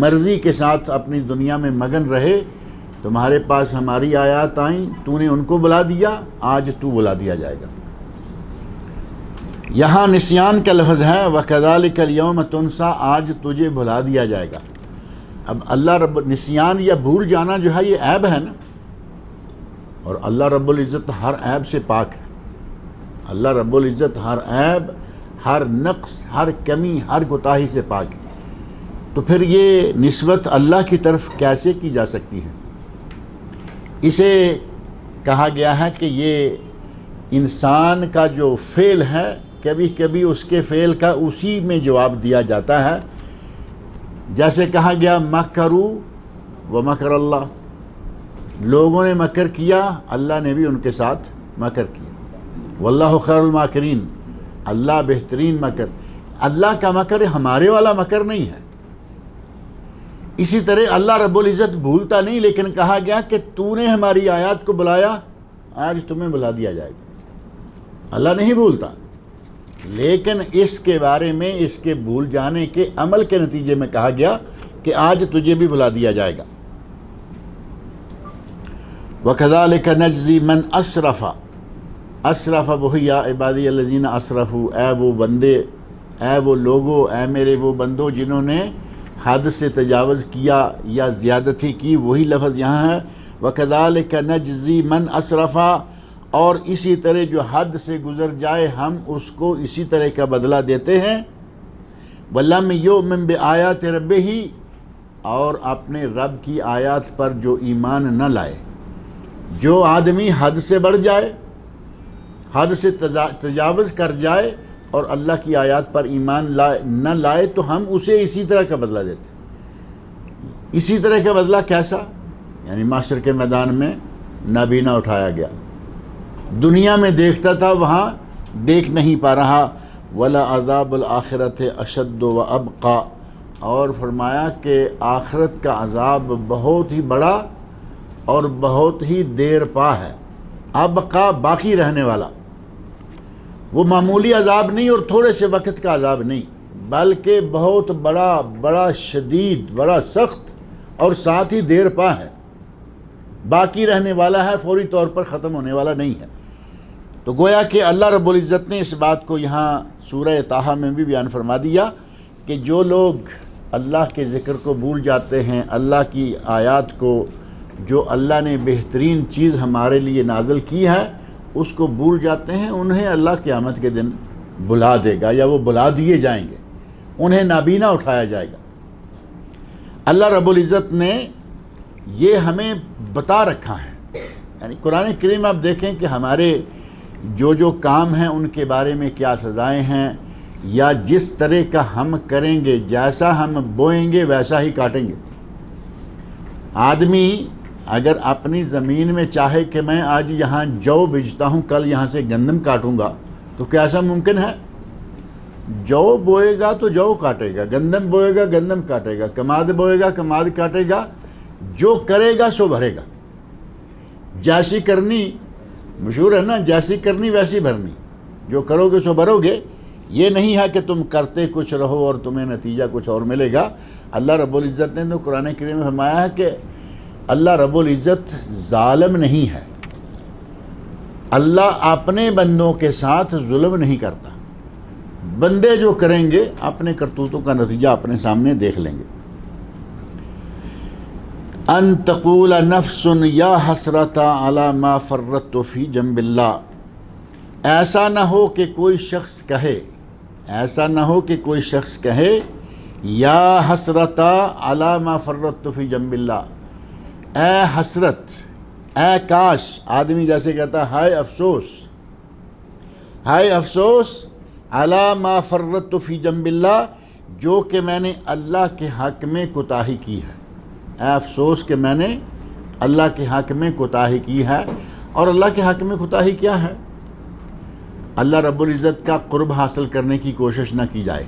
مرضی کے ساتھ اپنی دنیا میں مگن رہے۔ تمہارے پاس ہماری آیات آئیں، تو نے ان کو بلا دیا، آج تو بلا دیا جائے گا۔ یہاں نسیان کا لفظ ہے، وَكَذَلِكَ الْيَوْمَ تُنْسَى، آج تجھے بھلا دیا جائے گا۔ اب اللہ نسیان یا بھول جانا جو ہے یہ عیب ہے نا، اور اللہ رب العزت ہر عیب سے پاک ہے۔ اللہ رب العزت ہر عیب، ہر نقص، ہر کمی، ہر کوتاہی سے پاک ہے۔ تو پھر یہ نسبت اللہ کی طرف کیسے کی جا سکتی ہے؟ اسے کہا گیا ہے کہ یہ انسان کا جو فعل ہے، کبھی کبھی اس کے فعل کا اسی میں جواب دیا جاتا ہے۔ جیسے کہا گیا مکروا ومکر اللہ، لوگوں نے مکر کیا، اللہ نے بھی ان کے ساتھ مکر کیا۔ واللہ خیر الماکرین، اللہ بہترین مکر، اللہ کا مکر ہمارے والا مکر نہیں ہے۔ اسی طرح اللہ رب العزت بھولتا نہیں، لیکن کہا گیا کہ تو نے ہماری آیات کو بلایا، آج تمہیں بلا دیا جائے گا۔ اللہ نہیں بھولتا، لیکن اس کے بارے میں اس کے بھول جانے کے عمل کے نتیجے میں کہا گیا کہ آج تجھے بھی بلا دیا جائے گا۔ وَكَذَلِكَ نَجْزِي مَنْ أَسْرَفَ، اسرف وہی یا عبادی الذین اسرفوا، اے وہ بندے، اے وہ لوگو، اے میرے وہ بندوں جنہوں نے حد سے تجاوز کیا یا زیادتی کی، وہی لفظ یہاں ہے۔ وَكَذَلِكَ نَجْزِي مَنْ أَسْرَفَ، اور اسی طرح جو حد سے گزر جائے ہم اس کو اسی طرح کا بدلہ دیتے ہیں۔ وَلَمْ يُؤْمِنْ بِآيَاتِ رَبِّهِ، اور اپنے رب کی آیات پر جو ایمان نہ لائے۔ جو آدمی حد سے بڑھ جائے، حد سے تجاوز کر جائے اور اللہ کی آیات پر ایمان نہ لائے، تو ہم اسے اسی طرح کا بدلہ دیتے ہیں۔ اسی طرح کا بدلہ کیسا؟ یعنی معاشر کے میدان میں نابینا اٹھایا گیا، دنیا میں دیکھتا تھا، وہاں دیکھ نہیں پا رہا۔ وَلَعَذَابُ الْآخِرَةِ أَشَدُّ وَأَبْقَىٰ، اور فرمایا کہ آخرت کا عذاب بہت ہی بڑا اور بہت ہی دیر پا ہے۔ ابقا، باقی رہنے والا، وہ معمولی عذاب نہیں اور تھوڑے سے وقت کا عذاب نہیں، بلکہ بہت بڑا شدید، بڑا سخت اور ساتھ ہی دیر پا ہے، باقی رہنے والا ہے، فوری طور پر ختم ہونے والا نہیں ہے۔ تو گویا کہ اللہ رب العزت نے اس بات کو یہاں سورہ طٰہٰ میں بھی بیان فرما دیا کہ جو لوگ اللہ کے ذکر کو بھول جاتے ہیں، اللہ کی آیات کو، جو اللہ نے بہترین چیز ہمارے لیے نازل کی ہے، اس کو بھول جاتے ہیں، انہیں اللہ قیامت کے دن بلا دے گا، یا وہ بلا دیے جائیں گے، انہیں نابینا اٹھایا جائے گا۔ اللہ رب العزت نے یہ ہمیں بتا رکھا ہے، یعنی قرآن کریم آپ دیکھیں کہ ہمارے جو کام ہیں ان کے بارے میں کیا سزائیں ہیں، یا جس طرح کا ہم کریں گے، جیسا ہم بوئیں گے ویسا ہی کاٹیں گے۔ آدمی اگر اپنی زمین میں چاہے کہ میں آج یہاں جو بجتا ہوں، کل یہاں سے گندم کاٹوں گا، تو کیا ایسا ممکن ہے؟ جو بوئے گا تو جو کاٹے گا، گندم بوئے گا گندم کاٹے گا، کماد بوئے گا کماد کاٹے گا، جو کرے گا سو بھرے گا۔ جیسی کرنی، مشہور ہے نا، جیسی کرنی ویسی بھرنی، جو کرو گے سو بھرو گے۔ یہ نہیں ہے کہ تم کرتے کچھ رہو اور تمہیں نتیجہ کچھ اور ملے گا۔ اللہ رب العزت نے تو قرآن کریم میں فرمایا ہے کہ اللہ رب العزت ظالم نہیں ہے، اللہ اپنے بندوں کے ساتھ ظلم نہیں کرتا۔ بندے جو کریں گے اپنے کرتوتوں کا نتیجہ اپنے سامنے دیکھ لیں گے۔ ان تقول نفس یا حسرت علی ما فرطت فی جنب اللہ، ایسا نہ ہو کہ کوئی شخص کہے، ایسا نہ ہو کہ کوئی شخص کہے یا حسرتا علی ما فرطت فی جنب اللہ، اے حسرت، اے کاش، آدمی جیسے کہتا ہے ہائے افسوس، ہائے افسوس علی ما فرطت فی جنب اللہ، جو کہ میں نے اللہ کے حق میں کوتاہی کی ہے، اے افسوس کہ میں نے اللہ کے حق میں کوتاہی کی ہے۔ اور اللہ کے حق میں کوتاہی کیا ہے؟ اللہ رب العزت کا قرب حاصل کرنے کی کوشش نہ کی جائے،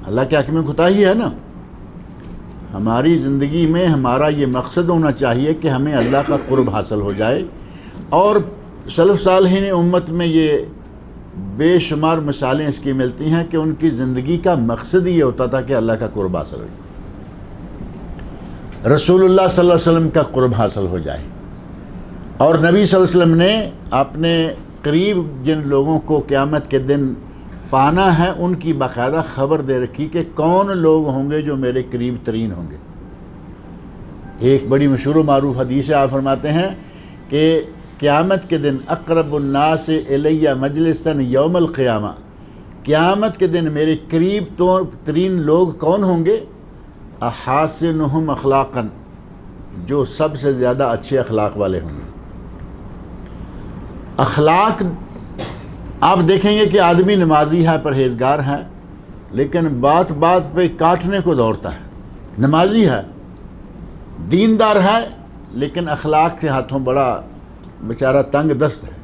اللہ کے حق میں کوتاہی ہے نا۔ ہماری زندگی میں ہمارا یہ مقصد ہونا چاہیے کہ ہمیں اللہ کا قرب حاصل ہو جائے، اور سلف صالحین امت میں یہ بے شمار مثالیں اس کی ملتی ہیں کہ ان کی زندگی کا مقصد یہ ہوتا تھا کہ اللہ کا قرب حاصل ہو جائے، رسول اللہ صلی اللہ علیہ وسلم کا قرب حاصل ہو جائے۔ اور نبی صلی اللہ علیہ وسلم نے اپنے قریب جن لوگوں کو قیامت کے دن پانا ہے ان کی باقاعدہ خبر دے رکھی کہ کون لوگ ہوں گے جو میرے قریب ترین ہوں گے۔ ایک بڑی مشہور و معروف حدیث ہے، آپ فرماتے ہیں کہ قیامت کے دن اقرب الناس الی مجلسا یوم القیامہ، قیامت کے دن میرے قریب ترین لوگ کون ہوں گے؟ احاسنہم اخلاقا، جو سب سے زیادہ اچھے اخلاق والے ہوں گے۔ اخلاق، آپ دیکھیں گے کہ آدمی نمازی ہے، پرہیزگار ہے، لیکن بات بات پہ کاٹنے کو دوڑتا ہے۔ نمازی ہے، دیندار ہے، لیکن اخلاق کے ہاتھوں بڑا بیچارہ تنگ دست ہے۔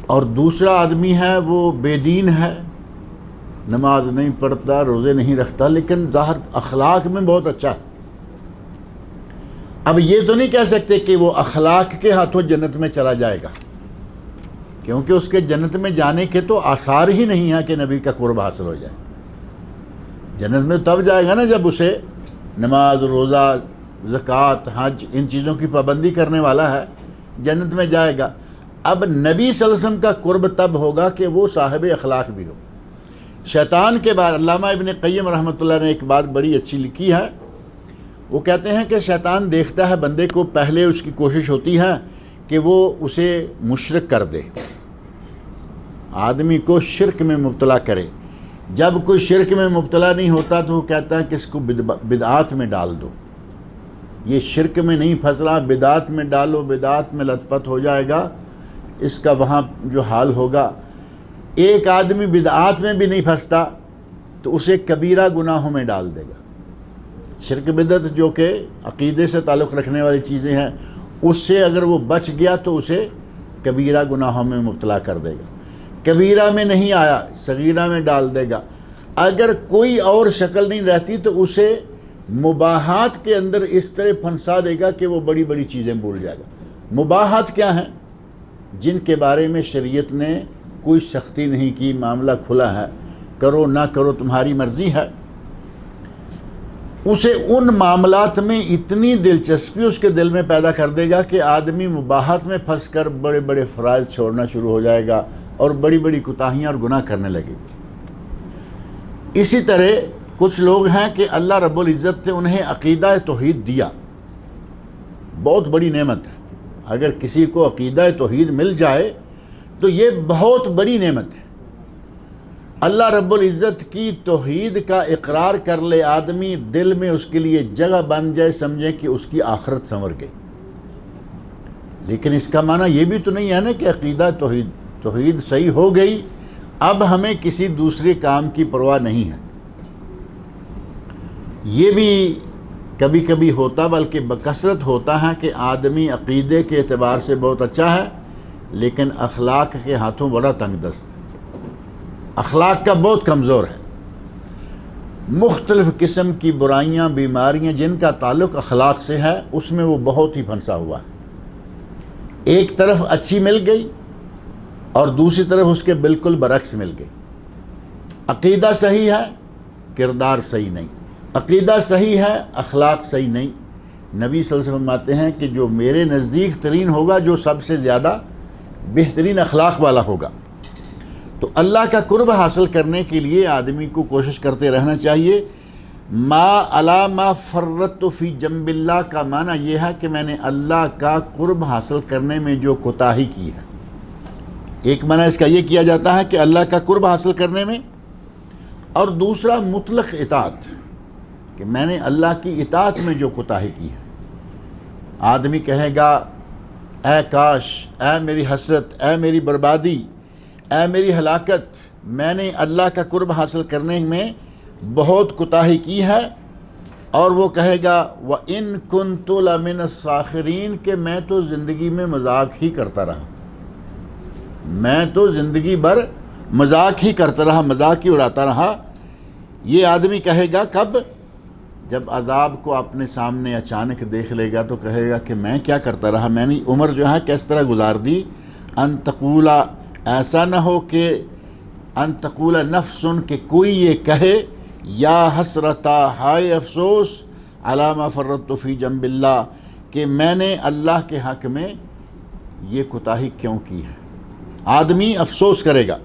اور دوسرا آدمی ہے وہ بے دین ہے، نماز نہیں پڑھتا، روزے نہیں رکھتا، لیکن ظاہر اخلاق میں بہت اچھا ہے۔ اب یہ تو نہیں کہہ سکتے کہ وہ اخلاق کے ہاتھوں جنت میں چلا جائے گا، کیونکہ اس کے جنت میں جانے کے تو آثار ہی نہیں ہیں کہ نبی کا قرب حاصل ہو جائے۔ جنت میں تب جائے گا نا جب اسے نماز، روزہ، زکوٰۃ، حج، ان چیزوں کی پابندی کرنے والا ہے، جنت میں جائے گا۔ اب نبی صلی اللہ علیہ وسلم کا قرب تب ہوگا کہ وہ صاحب اخلاق بھی ہو۔ شیطان کے بارے علامہ ابن قیم رحمۃ اللہ نے ایک بات بڑی اچھی لکھی ہے، وہ کہتے ہیں کہ شیطان دیکھتا ہے بندے کو، پہلے اس کی کوشش ہوتی ہے کہ وہ اسے مشرک کر دے، آدمی کو شرک میں مبتلا کرے۔ جب کوئی شرک میں مبتلا نہیں ہوتا تو وہ کہتا ہے کہ اس کو بدعات میں ڈال دو، یہ شرک میں نہیں پھنس رہا، بدعات میں ڈالو، بدعات میں لت پت ہو جائے گا، اس کا وہاں جو حال ہوگا۔ ایک آدمی بدعات میں بھی نہیں پھنستا تو اسے کبیرہ گناہوں میں ڈال دے گا۔ شرک بدعت جو کہ عقیدے سے تعلق رکھنے والی چیزیں ہیں، اس سے اگر وہ بچ گیا تو اسے کبیرہ گناہوں میں مبتلا کر دے گا۔ کبیرہ میں نہیں آیا، صغیرہ میں ڈال دے گا۔ اگر کوئی اور شکل نہیں رہتی تو اسے مباحات کے اندر اس طرح پھنسا دے گا کہ وہ بڑی بڑی چیزیں بھول جائے گا۔ مباحات کیا ہیں؟ جن کے بارے میں شریعت نے کوئی سختی نہیں کی، معاملہ کھلا ہے، کرو نہ کرو تمہاری مرضی ہے۔ اسے ان معاملات میں اتنی دلچسپی اس کے دل میں پیدا کر دے گا کہ آدمی مباحات میں پھنس کر بڑے بڑے فرائض چھوڑنا شروع ہو جائے گا اور بڑی بڑی کوتاہیاں اور گناہ کرنے لگے گا۔ اسی طرح کچھ لوگ ہیں کہ اللہ رب العزت نے انہیں عقیدہ توحید دیا، بہت بڑی نعمت ہے۔ اگر کسی کو عقیدہ توحید مل جائے تو یہ بہت بڑی نعمت ہے۔ اللہ رب العزت کی توحید کا اقرار کر لے آدمی، دل میں اس کے لیے جگہ بن جائے، سمجھے کہ اس کی آخرت سنور گئی۔ لیکن اس کا معنی یہ بھی تو نہیں ہے نا کہ عقیدہ توحید صحیح ہو گئی، اب ہمیں کسی دوسرے کام کی پرواہ نہیں ہے۔ یہ بھی کبھی کبھی ہوتا، بلکہ بکثرت ہوتا ہے کہ آدمی عقیدے کے اعتبار سے بہت اچھا ہے لیکن اخلاق کے ہاتھوں بڑا تنگ دست، اخلاق کا بہت کمزور ہے۔ مختلف قسم کی برائیاں، بیماریاں جن کا تعلق اخلاق سے ہے، اس میں وہ بہت ہی پھنسا ہوا ہے۔ ایک طرف اچھی مل گئی اور دوسری طرف اس کے بالکل برعکس مل گئی۔ عقیدہ صحیح ہے، کردار صحیح نہیں، عقیدہ صحیح ہے، اخلاق صحیح نہیں۔ نبی صلی اللہ علیہ وسلم فرماتے ہیں کہ جو میرے نزدیک ترین ہوگا، جو سب سے زیادہ بہترین اخلاق والا ہوگا۔ تو اللہ کا قرب حاصل کرنے کے لیے آدمی کو کوشش کرتے رہنا چاہیے۔ ما علی ما فرطت فی جنب اللہ کا معنی یہ ہے کہ میں نے اللہ کا قرب حاصل کرنے میں جو کوتاہی کی ہے۔ ایک معنی اس کا یہ کیا جاتا ہے کہ اللہ کا قرب حاصل کرنے میں اور دوسرا مطلق اطاعت، کہ میں نے اللہ کی اطاعت میں جو کوتاہی کی ہے۔ آدمی کہے گا اے کاش، اے میری حسرت، اے میری بربادی، اے میری ہلاکت، میں نے اللہ کا قرب حاصل کرنے میں بہت کوتاہی کی ہے، اور وہ کہے گا وَإِن كُنتُ لَمِنَ السَّاخِرِينَ، کہ میں تو زندگی میں مذاق ہی کرتا رہا، میں تو زندگی بھر مذاق ہی کرتا رہا، مذاق ہی اڑاتا رہا۔ یہ آدمی کہے گا کب؟ جب عذاب کو اپنے سامنے اچانک دیکھ لے گا تو کہے گا کہ میں کیا کرتا رہا، میں نے عمر جو ہے کس طرح گزار دی۔ ان تقولا، ایسا نہ ہو کہ ان تقولا نفسن، کہ کوئی یہ کہے یا حسرتا، ہائے افسوس، علی ما فرطت فی جنب اللہ، کہ میں نے اللہ کے حق میں یہ کوتاہی کیوں کی ہے۔ آدمی افسوس کرے گا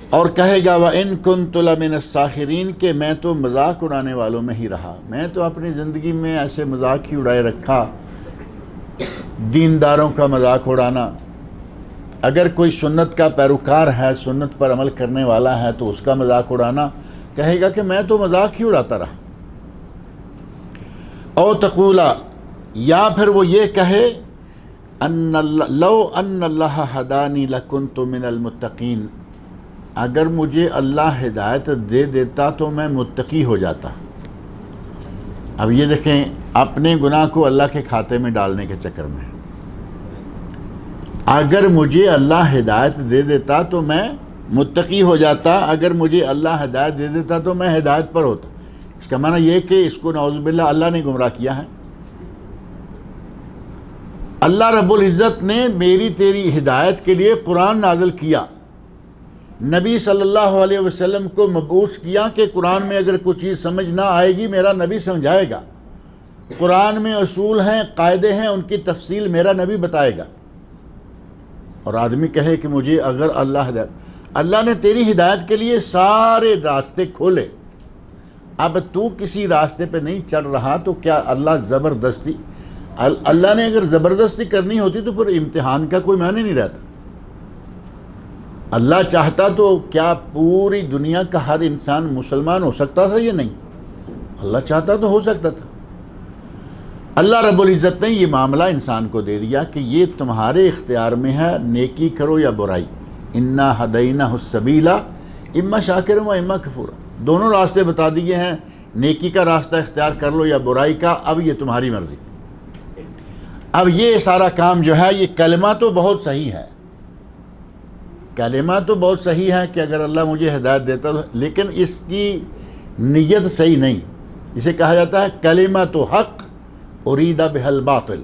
اور کہے گا وَإِن كُنتُ لَمِنَ السَّاخِرِينَ، کہ میں تو مذاق اڑانے والوں میں ہی رہا، میں تو اپنی زندگی میں ایسے مذاق ہی اڑائے رکھا، دینداروں کا مذاق اڑانا۔ اگر کوئی سنت کا پیروکار ہے، سنت پر عمل کرنے والا ہے، تو اس کا مذاق اڑانا، کہے گا کہ میں تو مذاق ہی اڑاتا رہا۔ او تقولا، یا پھر وہ یہ کہے لو ان اللہ ہدانی لکنت من المتقین، اگر مجھے اللہ ہدایت دے دیتا تو میں متقی ہو جاتا۔ اب یہ دیکھیں، اپنے گناہ کو اللہ کے کھاتے میں ڈالنے کے چکر میں، اگر مجھے اللہ ہدایت دے دیتا تو میں متقی ہو جاتا، اگر مجھے اللہ ہدایت دے دیتا تو میں ہدایت پر ہوتا۔ اس کا معنی یہ کہ اس کو نعوذ باللہ اللہ نے گمراہ کیا ہے۔ اللہ رب العزت نے میری تیری ہدایت کے لیے قرآن نازل کیا، نبی صلی اللہ علیہ وسلم کو مبعوث کیا کہ قرآن میں اگر کوئی چیز سمجھ نہ آئے گی میرا نبی سمجھائے گا، قرآن میں اصول ہیں، قاعدے ہیں، ان کی تفصیل میرا نبی بتائے گا۔ اور آدمی کہے کہ مجھے اگر اللہ نے تیری ہدایت کے لیے سارے راستے کھولے، اب تو کسی راستے پہ نہیں چل رہا، تو کیا اللہ زبردستی، اللہ نے اگر زبردستی کرنی ہوتی تو پھر امتحان کا کوئی معنی نہیں رہتا۔ اللہ چاہتا تو کیا پوری دنیا کا ہر انسان مسلمان ہو سکتا تھا یا نہیں؟ اللہ چاہتا تو ہو سکتا تھا۔ اللہ رب العزت نے یہ معاملہ انسان کو دے دیا کہ یہ تمہارے اختیار میں ہے، نیکی کرو یا برائی۔ انا ہدیناہ السبیل اما شاکر و اما کفور، دونوں راستے بتا دیے ہیں، نیکی کا راستہ اختیار کر لو یا برائی کا، اب یہ تمہاری مرضی۔ اب یہ سارا کام جو ہے، یہ کلمہ تو بہت صحیح ہے، کلمہ تو بہت صحیح ہے کہ اگر اللہ مجھے ہدایت دیتا، لیکن اس کی نیت صحیح نہیں۔ اسے کہا جاتا ہے کلمہ تو حق اریدہ بہل باطل،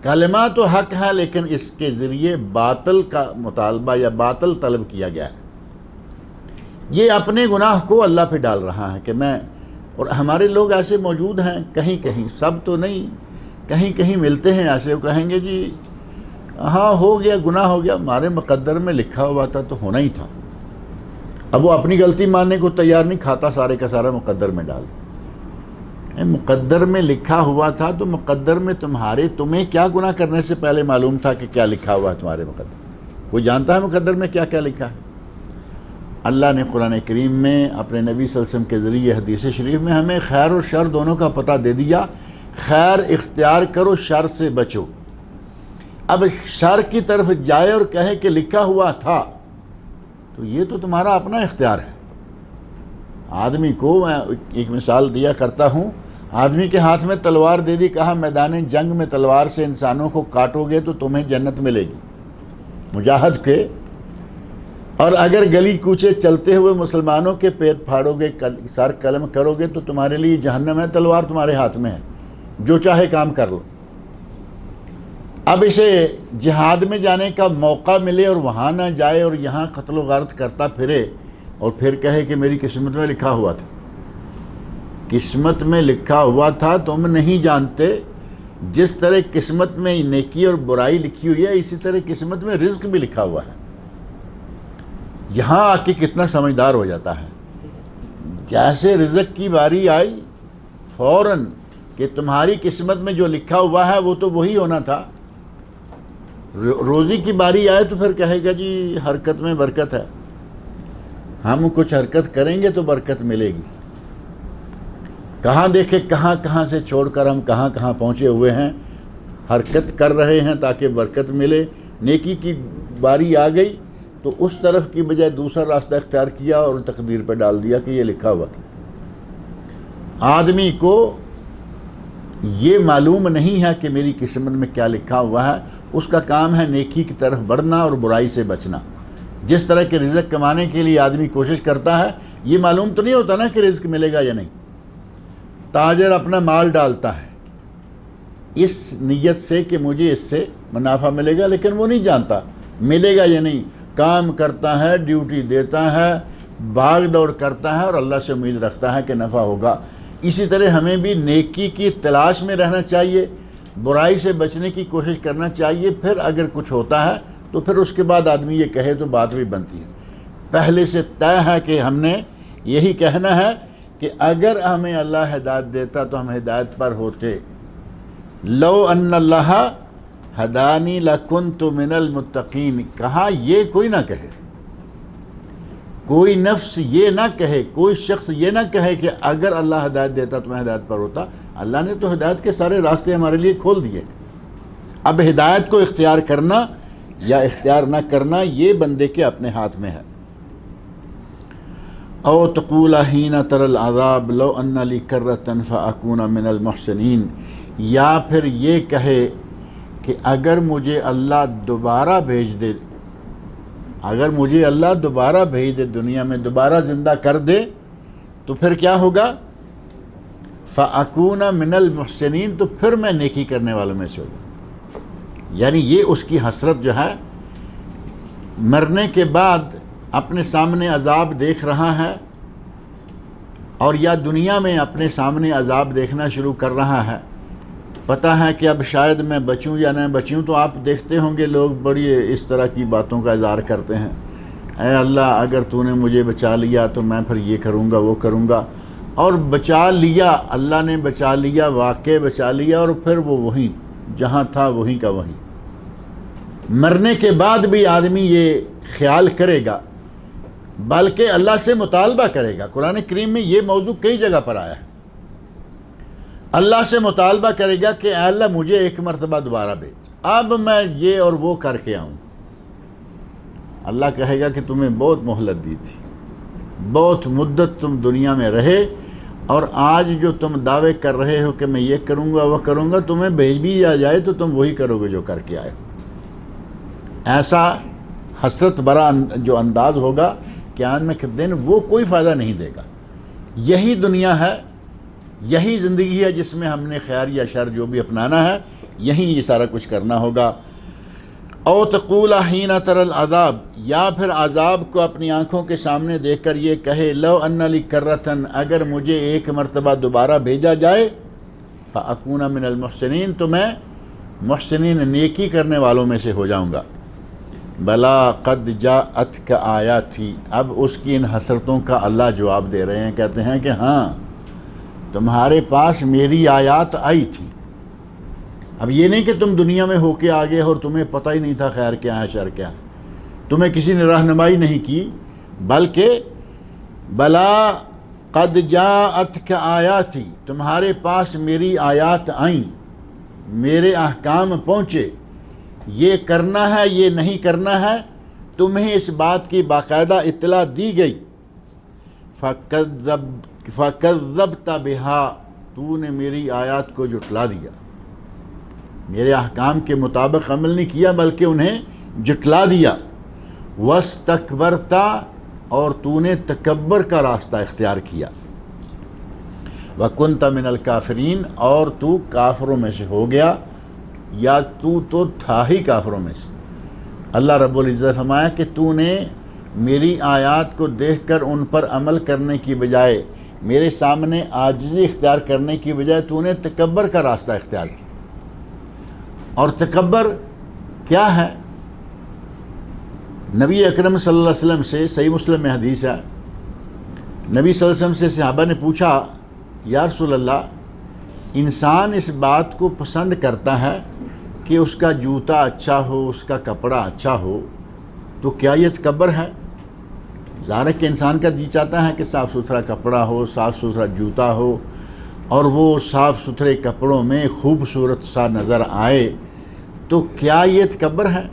کلمہ تو حق ہے لیکن اس کے ذریعے باطل کا مطالبہ یا باطل طلب کیا گیا ہے۔ یہ اپنے گناہ کو اللہ پہ ڈال رہا ہے کہ میں، اور ہمارے لوگ ایسے موجود ہیں کہیں کہیں، سب تو نہیں، کہیں کہیں ملتے ہیں ایسے، وہ کہیں گے جی ہاں ہو گیا، گناہ ہو گیا، ہمارے مقدر میں لکھا ہوا تھا تو ہونا ہی تھا۔ اب وہ اپنی غلطی ماننے کو تیار نہیں، کھاتا سارے کا سارا مقدر میں ڈال دیا۔ مقدر میں لکھا ہوا تھا تو مقدر میں تمہیں کیا گناہ کرنے سے پہلے معلوم تھا کہ کیا لکھا ہوا ہے تمہارے مقدر؟ کوئی جانتا ہے مقدر میں کیا کیا لکھا ہے؟ اللہ نے قرآن کریم میں اپنے نبی صلی اللہ علیہ وسلم کے ذریعے حدیث شریف میں ہمیں خیر اور شر دونوں کا پتہ دے دیا۔ خیر اختیار کرو، شر سے بچو۔ اب شر کی طرف جائے اور کہے کہ لکھا ہوا تھا، تو یہ تو تمہارا اپنا اختیار ہے۔ آدمی کو میں ایک مثال دیا کرتا ہوں، آدمی کے ہاتھ میں تلوار دے دی، کہا میدان جنگ میں تلوار سے انسانوں کو کاٹو گے تو تمہیں جنت ملے گی، مجاہد کے، اور اگر گلی کوچے چلتے ہوئے مسلمانوں کے پیٹ پھاڑو گے، سر قلم کرو گے تو تمہارے لیے جہنم ہے، تلوار تمہارے ہاتھ میں ہے، جو چاہے کام کر لو۔ اب اسے جہاد میں جانے کا موقع ملے اور وہاں نہ جائے اور یہاں قتل و غارت کرتا پھرے اور پھر کہے کہ میری قسمت میں لکھا ہوا تھا۔ قسمت میں لکھا ہوا تھا تم نہیں جانتے، جس طرح قسمت میں نیکی اور برائی لکھی ہوئی ہے اسی طرح قسمت میں رزق بھی لکھا ہوا ہے۔ یہاں آ کے کتنا سمجھدار ہو جاتا ہے، جیسے رزق کی باری آئی فوراً کہ تمہاری قسمت میں جو لکھا ہوا ہے وہ تو وہی ہونا تھا۔ روزی کی باری آئے تو پھر کہے گا جی حرکت میں برکت ہے، ہم کچھ حرکت کریں گے تو برکت ملے گی. کہاں دیکھے کہاں کہاں سے چھوڑ کر ہم کہاں کہاں پہنچے ہوئے ہیں. حرکت کر رہے ہیں تاکہ برکت ملے. نیکی کی باری آ گئی تو اس طرف کی بجائے دوسرا راستہ اختیار کیا اور تقدیر پہ ڈال دیا کہ یہ لکھا ہوا تھا. آدمی کو یہ معلوم نہیں ہے کہ میری قسمت میں کیا لکھا ہوا ہے. اس کا کام ہے نیکی کی طرف بڑھنا اور برائی سے بچنا. جس طرح کے رزق کمانے کے لیے آدمی کوشش کرتا ہے, یہ معلوم تو نہیں ہوتا نا کہ رزق ملے گا یا نہیں. تاجر اپنا مال ڈالتا ہے اس نیت سے کہ مجھے اس سے منافع ملے گا, لیکن وہ نہیں جانتا ملے گا یا نہیں. کام کرتا ہے, ڈیوٹی دیتا ہے, بھاگ دوڑ کرتا ہے اور اللہ سے امید رکھتا ہے کہ نفع ہوگا. اسی طرح ہمیں بھی نیکی کی تلاش میں رہنا چاہیے, برائی سے بچنے کی کوشش کرنا چاہیے. پھر اگر کچھ ہوتا ہے تو پھر اس کے بعد آدمی یہ کہے تو بات بھی بنتی ہے. پہلے سے طے ہے کہ ہم نے یہی کہنا ہے کہ اگر ہمیں اللہ ہدایت دیتا تو ہم ہدایت پر ہوتے. لو ان اللہ ہدانی لکنت من المتقین. کہا یہ کوئی نہ کہے, کوئی نفس یہ نہ کہے, کوئی شخص یہ نہ کہے کہ اگر اللہ ہدایت دیتا تو میں ہدایت پر ہوتا. اللہ نے تو ہدایت کے سارے راستے ہمارے لیے کھول دیے. اب ہدایت کو اختیار کرنا یا اختیار نہ کرنا یہ بندے کے اپنے ہاتھ میں ہے. او تقول حین تر العذاب لو ان لی کرۃ فاکون من المحسنین. یا پھر یہ کہے کہ اگر مجھے اللہ دوبارہ بھیج دے, اگر مجھے اللہ دوبارہ بھیج دے, دنیا میں دوبارہ زندہ کر دے تو پھر کیا ہوگا؟ فَأَكُونَ مِنَ الْمُحْسِنِينَ. تو پھر میں نیکی کرنے والوں میں سے ہوگا. یعنی یہ اس کی حسرت جو ہے, مرنے کے بعد اپنے سامنے عذاب دیکھ رہا ہے اور یا دنیا میں اپنے سامنے عذاب دیکھنا شروع کر رہا ہے. پتہ ہے کہ اب شاید میں بچوں یا نہ بچوں. تو آپ دیکھتے ہوں گے لوگ بڑی اس طرح کی باتوں کا اظہار کرتے ہیں, اے اللہ اگر تو نے مجھے بچا لیا تو میں پھر یہ کروں گا وہ کروں گا. اور بچا لیا, اللہ نے بچا لیا, واقع بچا لیا, اور پھر وہ وہیں جہاں تھا وہیں کا وہیں. مرنے کے بعد بھی آدمی یہ خیال کرے گا, بلکہ اللہ سے مطالبہ کرے گا. قرآن کریم میں یہ موضوع کئی جگہ پر آیا ہے. اللہ سے مطالبہ کرے گا کہ اے اللہ مجھے ایک مرتبہ دوبارہ بھیج, اب میں یہ اور وہ کر کے آؤں. اللہ کہے گا کہ تمہیں بہت مہلت دی تھی, بہت مدت تم دنیا میں رہے, اور آج جو تم دعوے کر رہے ہو کہ میں یہ کروں گا وہ کروں گا, تمہیں بھیج بھی آ جائے تو تم وہی کرو گے جو کر کے آئے. ایسا حسرت برا جو انداز ہوگا قیامت کے دن, وہ کوئی فائدہ نہیں دے گا. یہی دنیا ہے, یہی زندگی ہے جس میں ہم نے خیر یا شر جو بھی اپنانا ہے, یہیں یہ سارا کچھ کرنا ہوگا. او تقول حین تر العذاب. یا پھر عذاب کو اپنی آنکھوں کے سامنے دیکھ کر یہ کہے, لو ان لی کرۃ, اگر مجھے ایک مرتبہ دوبارہ بھیجا جائے, فاکون من المحسنین, تو میں محسنین نیکی کرنے والوں میں سے ہو جاؤں گا. بلا قد جاءتک آیاتی. اب اس کی ان حسرتوں کا اللہ جواب دے رہے ہیں, کہتے ہیں کہ ہاں تمہارے پاس میری آیات آئی تھی. اب یہ نہیں کہ تم دنیا میں ہو کے آگے اور تمہیں پتہ ہی نہیں تھا خیر کیا ہے شر کیا ہے, تمہیں کسی نے رہنمائی نہیں کی, بلکہ بلا قد جاءتک آیاتی, تمہارے پاس میری آیات آئیں, میرے احکام پہنچے, یہ کرنا ہے یہ نہیں کرنا ہے, تمہیں اس بات کی باقاعدہ اطلاع دی گئی. فَكَذَّبْتَ بِهَا, تو نے میری آیات کو جھٹلا دیا, میرے احکام کے مطابق عمل نہیں کیا بلکہ انہیں جھٹلا دیا. وَاسْتَكْبَرْتَ, اور تو نے تکبر کا راستہ اختیار کیا. وَكُنْتَ مِنَ الْكَافِرِينَ, اور تو کافروں میں سے ہو گیا, یا تو تھا ہی کافروں میں سے. اللہ رب العزت فرمایا کہ تو نے میری آیات کو دیکھ کر ان پر عمل کرنے کی بجائے, میرے سامنے عاجزی اختیار کرنے کی بجائے تو نے تکبر کا راستہ اختیار کیا. اور تکبر کیا ہے؟ نبی اکرم صلی اللہ علیہ وسلم سے صحیح مسلم میں حدیث ہے, نبی صلی اللہ علیہ وسلم سے صحابہ نے پوچھا, یا رسول اللہ, انسان اس بات کو پسند کرتا ہے کہ اس کا جوتا اچھا ہو, اس کا کپڑا اچھا ہو, تو کیا یہ تکبر ہے؟ ظاہر ہے کہ انسان کا جی چاہتا ہے کہ صاف ستھرا کپڑا ہو، صاف ستھرا جوتا ہو، اور وہ صاف ستھرے کپڑوں میں خوبصورت سا نظر آئے، تو کیا یہ تکبر ہے؟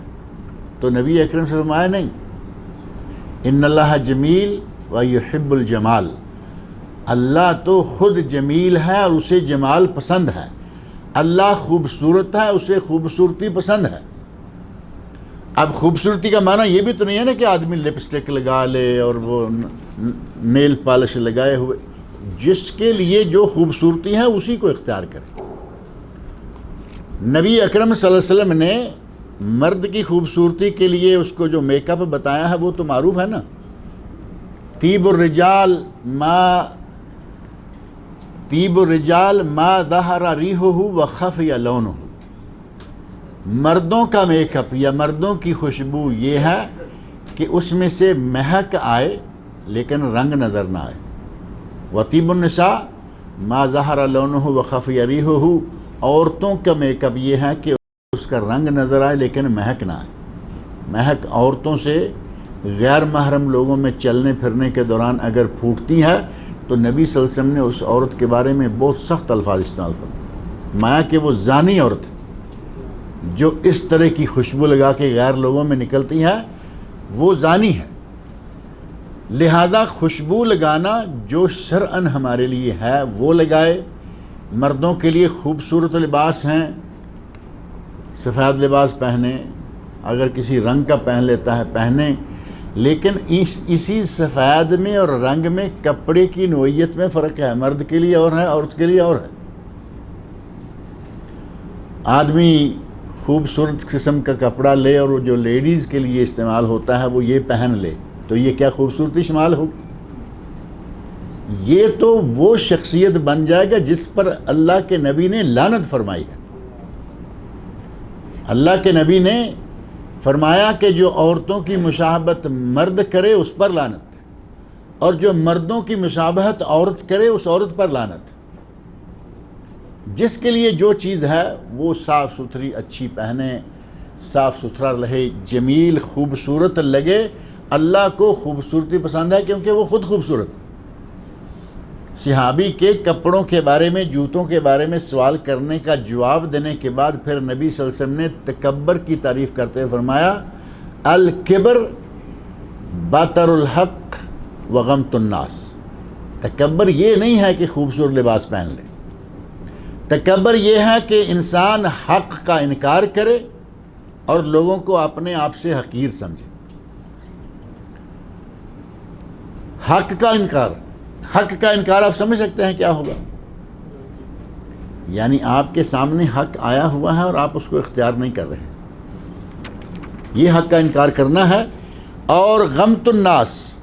تو نبی اکرم صلی اللہ علیہ وسلم نہیں، ان اللہ جمیل و یحب الجمال، اللہ تو خود جمیل ہے اور اسے جمال پسند ہے، اللہ خوبصورت ہے، اسے خوبصورتی پسند ہے۔ اب خوبصورتی کا معنی یہ بھی تو نہیں ہے نا کہ آدمی لپسٹک لگا لے اور وہ نیل پالش لگائے ہوئے، جس کے لیے جو خوبصورتی ہے اسی کو اختیار کرے۔ نبی اکرم صلی اللہ علیہ وسلم نے مرد کی خوبصورتی کے لیے اس کو جو میک اپ بتایا ہے وہ تو معروف ہے نا، طیب الرجال ما ظہر ریحہ وخفی لونہ، مردوں کا میک اپ یا مردوں کی خوشبو یہ ہے کہ اس میں سے مہک آئے لیکن رنگ نظر نہ آئے۔ وطیب النساء ما ظہر لونہ وخفی ریحہ، عورتوں کا میک اپ یہ ہے کہ اس کا رنگ نظر آئے لیکن مہک نہ آئے۔ مہک عورتوں سے غیر محرم لوگوں میں چلنے پھرنے کے دوران اگر پھوٹتی ہے تو نبی صلی اللہ علیہ وسلم نے اس عورت کے بارے میں بہت سخت الفاظ استعمال کیے، مایا کہ وہ زانی عورت ہے جو اس طرح کی خوشبو لگا کے غیر لوگوں میں نکلتی ہے، وہ زانی ہے۔ لہذا خوشبو لگانا جو شرعاً ہمارے لیے ہے وہ لگائے۔ مردوں کے لیے خوبصورت لباس ہیں، سفید لباس پہنے، اگر کسی رنگ کا پہن لیتا ہے پہنے، لیکن اسی سفید میں اور رنگ میں کپڑے کی نوعیت میں فرق ہے، مرد کے لیے اور ہے، عورت کے لیے اور ہے۔ آدمی خوبصورت قسم کا کپڑا لے اور جو لیڈیز کے لیے استعمال ہوتا ہے وہ یہ پہن لے تو یہ کیا خوبصورتی شمال ہوگی؟ یہ تو وہ شخصیت بن جائے گا جس پر اللہ کے نبی نے لعنت فرمائی ہے۔ اللہ کے نبی نے فرمایا کہ جو عورتوں کی مشابہت مرد کرے اس پر لعنت، اور جو مردوں کی مشابہت عورت کرے اس عورت پر لعنت۔ جس کے لیے جو چیز ہے وہ صاف ستھری اچھی پہنے، صاف ستھرا رہے، جمیل خوبصورت لگے۔ اللہ کو خوبصورتی پسند ہے کیونکہ وہ خود خوبصورت ہے۔ صحابی کے کپڑوں کے بارے میں، جوتوں کے بارے میں سوال کرنے کا جواب دینے کے بعد پھر نبی صلی اللہ علیہ وسلم نے تکبر کی تعریف کرتے ہوئے فرمایا، الکبر بطر الحق وغمط الناس۔ تکبر یہ نہیں ہے کہ خوبصورت لباس پہن لے، تکبر یہ ہے کہ انسان حق کا انکار کرے اور لوگوں کو اپنے آپ سے حقیر سمجھے۔ حق کا انکار آپ سمجھ سکتے ہیں کیا ہوگا؟ یعنی آپ کے سامنے حق آیا ہوا ہے اور آپ اس کو اختیار نہیں کر رہے، یہ حق کا انکار کرنا ہے۔ اور غمط الناس،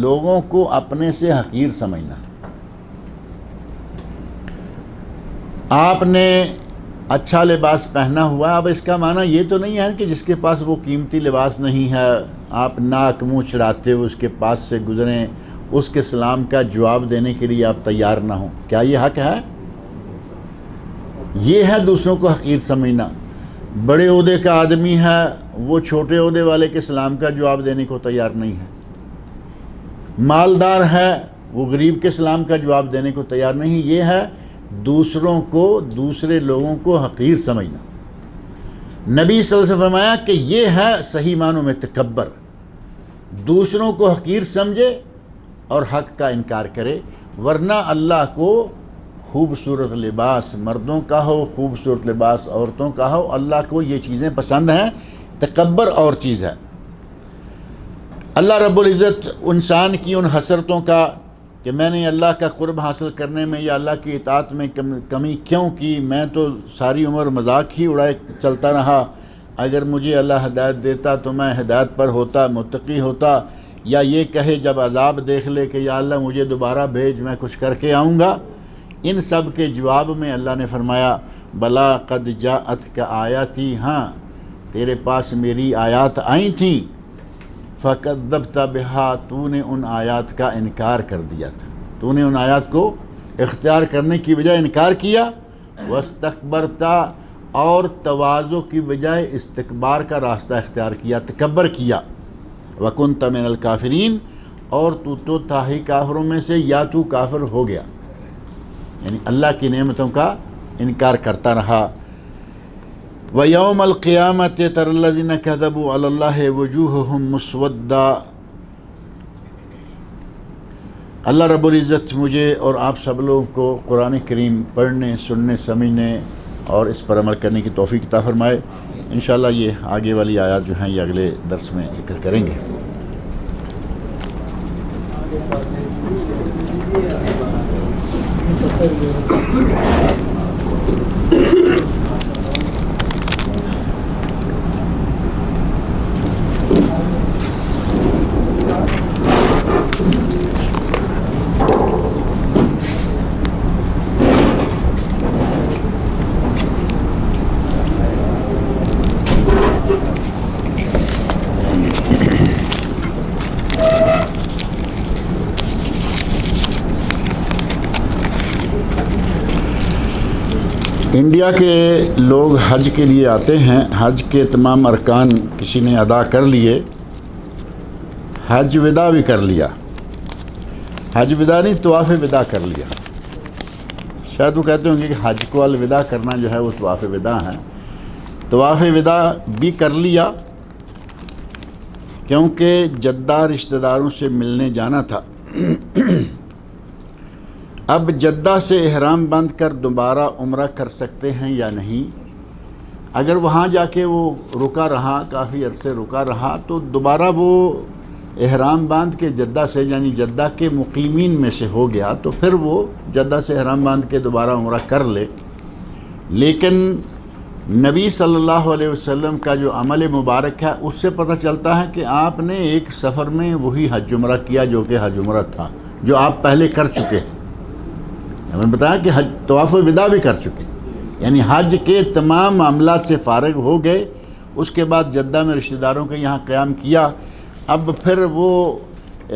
لوگوں کو اپنے سے حقیر سمجھنا۔ آپ نے اچھا لباس پہنا ہوا، اب اس کا معنی یہ تو نہیں ہے کہ جس کے پاس وہ قیمتی لباس نہیں ہے آپ ناک منہ چڑھاتے ہوئے اس کے پاس سے گزریں، اس کے سلام کا جواب دینے کے لیے آپ تیار نہ ہوں۔ کیا یہ حق ہے؟ یہ ہے دوسروں کو حقیر سمجھنا۔ بڑے عہدے کا آدمی ہے، وہ چھوٹے عہدے والے کے سلام کا جواب دینے کو تیار نہیں ہے۔ مالدار ہے، وہ غریب کے سلام کا جواب دینے کو تیار نہیں۔ یہ ہے دوسروں کو، دوسرے لوگوں کو حقیر سمجھنا۔ نبی صلی اللہ علیہ وسلم فرمایا کہ یہ ہے صحیح معنوں میں تکبر، دوسروں کو حقیر سمجھے اور حق کا انکار کرے۔ ورنہ اللہ کو خوبصورت لباس مردوں کا ہو، خوبصورت لباس عورتوں کا ہو، اللہ کو یہ چیزیں پسند ہیں۔ تکبر اور چیز ہے۔ اللہ رب العزت انسان کی ان حسرتوں کا کہ میں نے اللہ کا قرب حاصل کرنے میں یا اللہ کی اطاعت میں کمی کیوں کی، میں تو ساری عمر مذاق ہی اڑائے چلتا رہا، اگر مجھے اللہ ہدایت دیتا تو میں ہدایت پر ہوتا، متقی ہوتا، یا یہ کہے جب عذاب دیکھ لے کہ یا اللہ مجھے دوبارہ بھیج، میں کچھ کر کے آؤں گا۔ ان سب کے جواب میں اللہ نے فرمایا بلا قد جاءتک آیاتی، ہاں تیرے پاس میری آیات آئی تھیں، فکذبت بہا، تو نے ان آیات کا انکار کر دیا تھا، تو نے ان آیات کو اختیار کرنے کی بجائے انکار کیا، واستکبرت، اور تواضع کی بجائے استکبار کا راستہ اختیار کیا، تکبر کیا، وکنت من الکافرین، اور تو تھا ہی کافروں میں سے یا تو کافر ہو گیا، یعنی اللہ کی نعمتوں کا انکار کرتا رہا۔ وَيَوْمَ الْقِيَامَةِ تَرَى الَّذِينَ كَذَبُوا عَلَى اللَّهِ وُجُوهُهُمْ مُسْوَدَّةٌ۔ اللہ رب العزت مجھے اور آپ سب لوگوں کو قرآن کریم پڑھنے، سننے، سمجھنے اور اس پر عمل کرنے کی توفیق عطا فرمائے۔ انشاءاللہ یہ آگے والی آیات جو ہیں یہ اگلے درس میں ذکر کریں گے۔ انڈیا کے لوگ حج کے لیے آتے ہیں، حج کے تمام ارکان کسی نے ادا کر لیے، حج وداع بھی کر لیا، حج وداع نہیں طواف وداع کر لیا۔ شاید وہ کہتے ہوں گے کہ حج کو الوداع کرنا جو ہے وہ طواف وداع ہے۔ طواف وداع بھی کر لیا کیونکہ جدہ رشتہ داروں سے ملنے جانا تھا۔ اب جدہ سے احرام بند کر دوبارہ عمرہ کر سکتے ہیں یا نہیں؟ اگر وہاں جا کے وہ رکا رہا، کافی عرصے رکا رہا، تو دوبارہ وہ احرام باندھ کے جدہ سے، یعنی جدہ کے مقیمین میں سے ہو گیا، تو پھر وہ جدہ سے احرام باندھ کے دوبارہ عمرہ کر لے۔ لیکن نبی صلی اللہ علیہ وسلم کا جو عمل مبارک ہے اس سے پتہ چلتا ہے کہ آپ نے ایک سفر میں وہی حج عمرہ کیا جو کہ حج عمرہ تھا، جو آپ پہلے کر چکے ہیں۔ ہمیں بتایا کہ حج طواف وداع بھی کر چکے، یعنی حج کے تمام معاملات سے فارغ ہو گئے۔ اس کے بعد جدہ میں رشتہ داروں کے یہاں قیام کیا۔ اب پھر وہ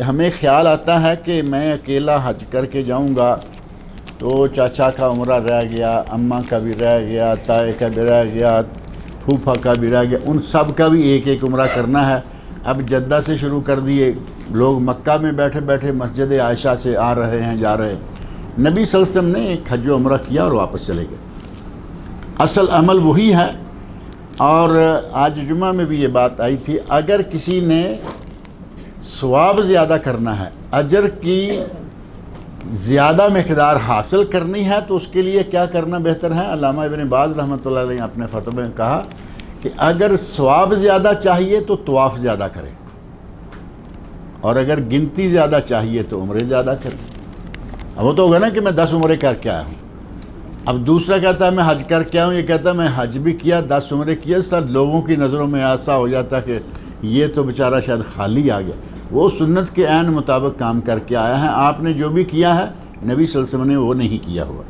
ہمیں خیال آتا ہے کہ میں اکیلا حج کر کے جاؤں گا تو چاچا کا عمرہ رہ گیا، اماں کا بھی رہ گیا، تائے کا بھی رہ گیا، پھوپھا کا بھی رہ گیا، ان سب کا بھی ایک ایک عمرہ کرنا ہے۔ اب جدہ سے شروع کر دیے، لوگ مکہ میں بیٹھے بیٹھے مسجد عائشہ سے آ رہے ہیں، جا رہے ہیں۔ نبی صلی اللہ علیہ وسلم نے ایک حج و عمرہ کیا اور واپس چلے گئے۔ اصل عمل وہی ہے۔ اور آج جمعہ میں بھی یہ بات آئی تھی، اگر کسی نے ثواب زیادہ کرنا ہے، اجر کی زیادہ مقدار حاصل کرنی ہے، تو اس کے لیے کیا کرنا بہتر ہے؟ علامہ ابن باز رحمۃ اللہ علیہ نے اپنے فتوی میں کہا کہ اگر ثواب زیادہ چاہیے تو طواف زیادہ کریں، اور اگر گنتی زیادہ چاہیے تو عمرے زیادہ کریں۔ اب وہ تو ہوگا نا کہ میں 10 عمرے کر کے آیا ہوں، اب دوسرا کہتا ہے میں حج کر کے آیا ہوں، یہ کہتا ہے میں حج بھی کیا، 10 عمرے کیا۔ سب لوگوں کی نظروں میں ایسا ہو جاتا کہ یہ تو بیچارہ شاید خالی آ گیا۔ وہ سنت کے عین مطابق کام کر کے آیا ہے۔ آپ نے جو بھی کیا ہے نبی صلی اللہ علیہ وسلم نے وہ نہیں کیا ہوا۔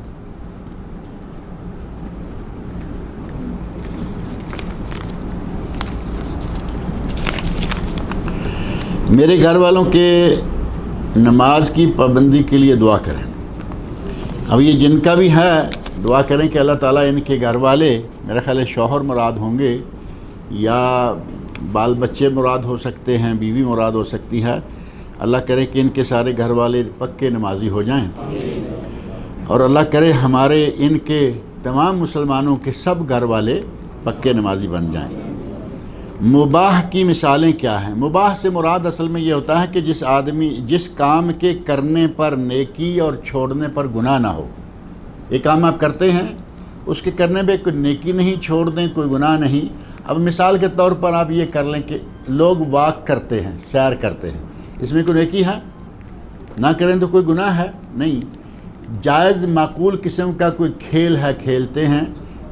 میرے گھر والوں کے نماز کی پابندی کے لیے دعا کریں۔ اب یہ جن کا بھی ہے دعا کریں کہ اللہ تعالیٰ ان کے گھر والے، میرا خیال ہے شوہر مراد ہوں گے یا بال بچے مراد ہو سکتے ہیں، بیوی مراد ہو سکتی ہے، اللہ کرے کہ ان کے سارے گھر والے پکے نمازی ہو جائیں، اور اللہ کرے ہمارے ان کے تمام مسلمانوں کے سب گھر والے پکے نمازی بن جائیں۔ مباح کی مثالیں کیا ہیں؟ مباح سے مراد اصل میں یہ ہوتا ہے کہ جس کام کے کرنے پر نیکی اور چھوڑنے پر گناہ نہ ہو۔ ایک کام آپ کرتے ہیں، اس کے کرنے پہ کوئی نیکی نہیں، چھوڑ دیں کوئی گناہ نہیں۔ اب مثال کے طور پر آپ یہ کر لیں کہ لوگ واک کرتے ہیں، سیر کرتے ہیں، اس میں کوئی نیکی ہے؟ نہ کریں تو کوئی گناہ ہے؟ نہیں۔ جائز معقول قسم کا کوئی کھیل ہے، کھیلتے ہیں،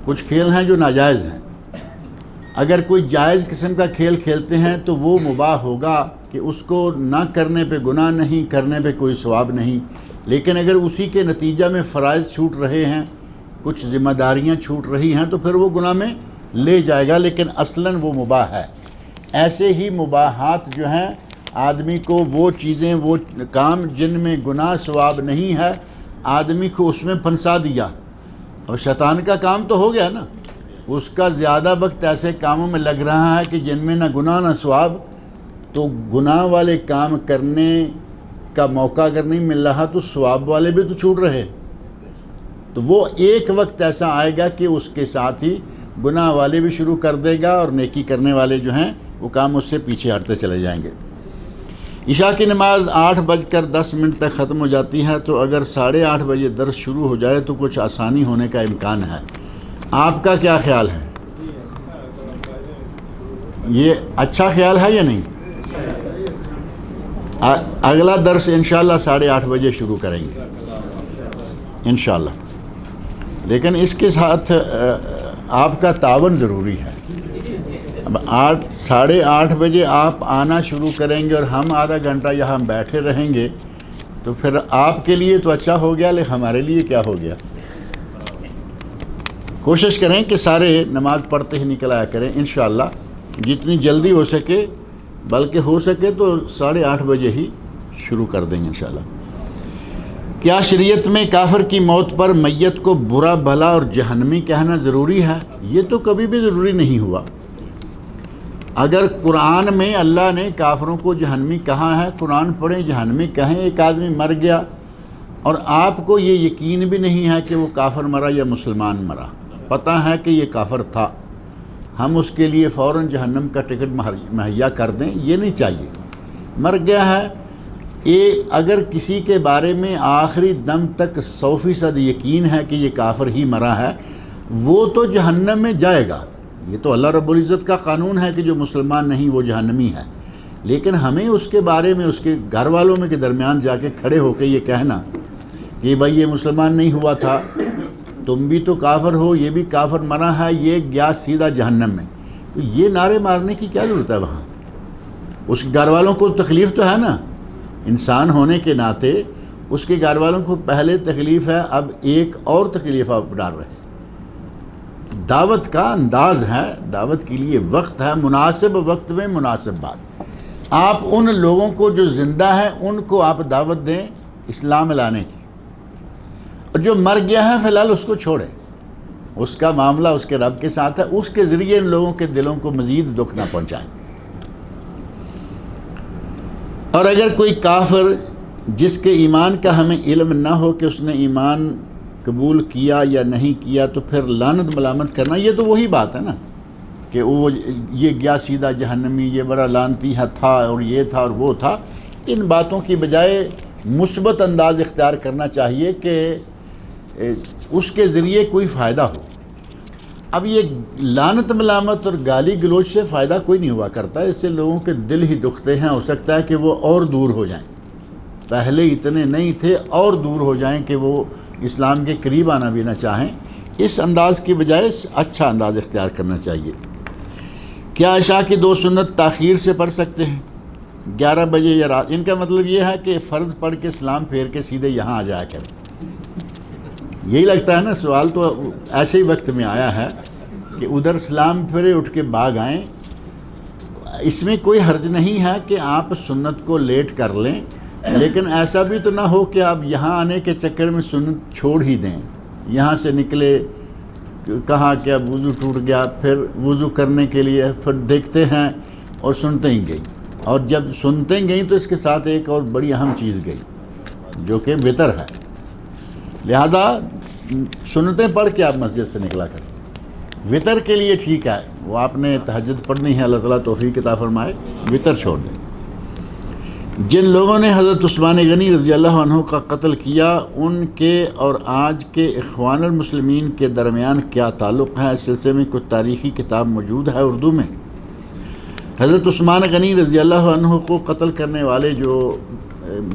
کچھ کھیل ہیں جو ناجائز ہیں۔ اگر کوئی جائز قسم کا کھیل کھیلتے ہیں تو وہ مباح ہوگا کہ اس کو نہ کرنے پہ گناہ نہیں، کرنے پہ کوئی ثواب نہیں۔ لیکن اگر اسی کے نتیجہ میں فرائض چھوٹ رہے ہیں، کچھ ذمہ داریاں چھوٹ رہی ہیں، تو پھر وہ گناہ میں لے جائے گا، لیکن اصلاً وہ مباح ہے۔ ایسے ہی مباحات جو ہیں، آدمی کو وہ چیزیں، وہ کام جن میں گناہ ثواب نہیں ہے، آدمی کو اس میں پھنسا دیا، اور شیطان کا کام تو ہو گیا نا۔ اس کا زیادہ وقت ایسے کاموں میں لگ رہا ہے کہ جن میں نہ گناہ نہ ثواب، تو گناہ والے کام کرنے کا موقع اگر نہیں مل رہا تو ثواب والے بھی تو چھوٹ رہے. تو وہ ایک وقت ایسا آئے گا کہ اس کے ساتھ ہی گناہ والے بھی شروع کر دے گا اور نیکی کرنے والے جو ہیں وہ کام اس سے پیچھے ہٹتے چلے جائیں گے. عشاء کی نماز 8:10 تک ختم ہو جاتی ہے، تو اگر 8:30 بجے درس شروع ہو جائے تو کچھ آسانی ہونے کا امکان ہے. آپ کا کیا خیال ہے؟ یہ اچھا خیال ہے یا نہیں؟ اگلا درس انشاءاللہ 8:30 بجے شروع کریں گے انشاءاللہ. لیکن اس کے ساتھ آپ کا تعاون ضروری ہے. اب 8:30 بجے آپ آنا شروع کریں گے اور ہم آدھا گھنٹہ یہاں بیٹھے رہیں گے تو پھر آپ کے لیے تو اچھا ہو گیا، لیکن ہمارے لیے کیا ہو گیا؟ کوشش کریں کہ سارے نماز پڑھتے ہی نکل آیا کریں انشاءاللہ، جتنی جلدی ہو سکے، بلکہ ہو سکے تو 8:30 بجے ہی شروع کر دیں گے انشاءاللہ. کیا شریعت میں کافر کی موت پر میت کو برا بھلا اور جہنمی کہنا ضروری ہے؟ یہ تو کبھی بھی ضروری نہیں ہوا. اگر قرآن میں اللہ نے کافروں کو جہنمی کہا ہے، قرآن پڑھیں جہنمی کہیں. ایک آدمی مر گیا اور آپ کو یہ یقین بھی نہیں ہے کہ وہ کافر مرا یا مسلمان مرا، پتہ ہے کہ یہ کافر تھا، ہم اس کے لیے فوراً جہنم کا ٹکٹ مہیا کر دیں، یہ نہیں چاہیے. مر گیا ہے، اگر کسی کے بارے میں آخری دم تک 100% یقین ہے کہ یہ کافر ہی مرا ہے، وہ تو جہنم میں جائے گا. یہ تو اللہ رب العزت کا قانون ہے کہ جو مسلمان نہیں وہ جہنمی ہے. لیکن ہمیں اس کے بارے میں اس کے گھر والوں میں کے درمیان جا کے کھڑے ہو کے یہ کہنا کہ بھائی یہ مسلمان نہیں ہوا تھا، تم بھی تو کافر ہو، یہ بھی کافر مرا ہے، یہ گیا سیدھا جہنم میں، تو یہ نعرے مارنے کی کیا ضرورت ہے وہاں؟ اس کے گھر والوں کو تکلیف تو ہے نا، انسان ہونے کے ناطے اس کے گھر والوں کو پہلے تکلیف ہے، اب ایک اور تکلیف آپ ڈال رہے ہیں. دعوت کا انداز ہے، دعوت کے لیے وقت ہے، مناسب وقت میں مناسب بات. آپ ان لوگوں کو جو زندہ ہیں ان کو آپ دعوت دیں اسلام لانے کی، اور جو مر گیا ہے فی الحال اس کو چھوڑیں، اس کا معاملہ اس کے رب کے ساتھ ہے، اس کے ذریعے ان لوگوں کے دلوں کو مزید دکھ نہ پہنچائیں. اور اگر کوئی کافر جس کے ایمان کا ہمیں علم نہ ہو کہ اس نے ایمان قبول کیا یا نہیں کیا، تو پھر لعنت ملامت کرنا، یہ تو وہی بات ہے نا کہ وہ یہ گیا سیدھا جہنمی، یہ بڑا لعنتی تھا اور یہ تھا اور وہ تھا. ان باتوں کی بجائے مثبت انداز اختیار کرنا چاہیے کہ اس کے ذریعے کوئی فائدہ ہو. اب یہ لعنت ملامت اور گالی گلوچ سے فائدہ کوئی نہیں ہوا کرتا، اس سے لوگوں کے دل ہی دکھتے ہیں. ہو سکتا ہے کہ وہ اور دور ہو جائیں، پہلے اتنے نہیں تھے اور دور ہو جائیں کہ وہ اسلام کے قریب آنا بھی نہ چاہیں. اس انداز کی بجائے اچھا انداز اختیار کرنا چاہیے. کیا عشاء کی 2 سنت تاخیر سے پڑھ سکتے ہیں 11 بجے یا رات؟ ان کا مطلب یہ ہے کہ فرض پڑھ کے سلام پھیر کے سیدھے یہاں آ جایا کریں. یہی لگتا ہے نا، سوال تو ایسے ہی وقت میں آیا ہے کہ ادھر سلام پھرے اٹھ کے بھاگ آئیں. اس میں کوئی حرج نہیں ہے کہ آپ سنت کو لیٹ کر لیں، لیکن ایسا بھی تو نہ ہو کہ آپ یہاں آنے کے چکر میں سنت چھوڑ ہی دیں. یہاں سے نکلے، کہا کہ اب وضو ٹوٹ گیا، پھر وضو کرنے کے لیے پھر دیکھتے ہیں اور سنتے ہی گئی، اور جب سنتے گئیں تو اس کے ساتھ ایک اور بڑی اہم چیز گئی جو کہ وطر ہے. لہذا سنتیں پڑھ کے آپ مسجد سے نکلا کریں. وطر کے لیے ٹھیک ہے، وہ آپ نے تہجد پڑھنی ہے، اللہ تعالیٰ توفیق عطا فرمائے، وطر چھوڑ دیں. جن لوگوں نے حضرت عثمان غنی رضی اللہ عنہ کا قتل کیا، ان کے اور آج کے اخوان المسلمین کے درمیان کیا تعلق ہے؟ اس سلسلے میں کچھ تاریخی کتاب موجود ہے اردو میں. حضرت عثمان غنی رضی اللہ عنہ کو قتل کرنے والے جو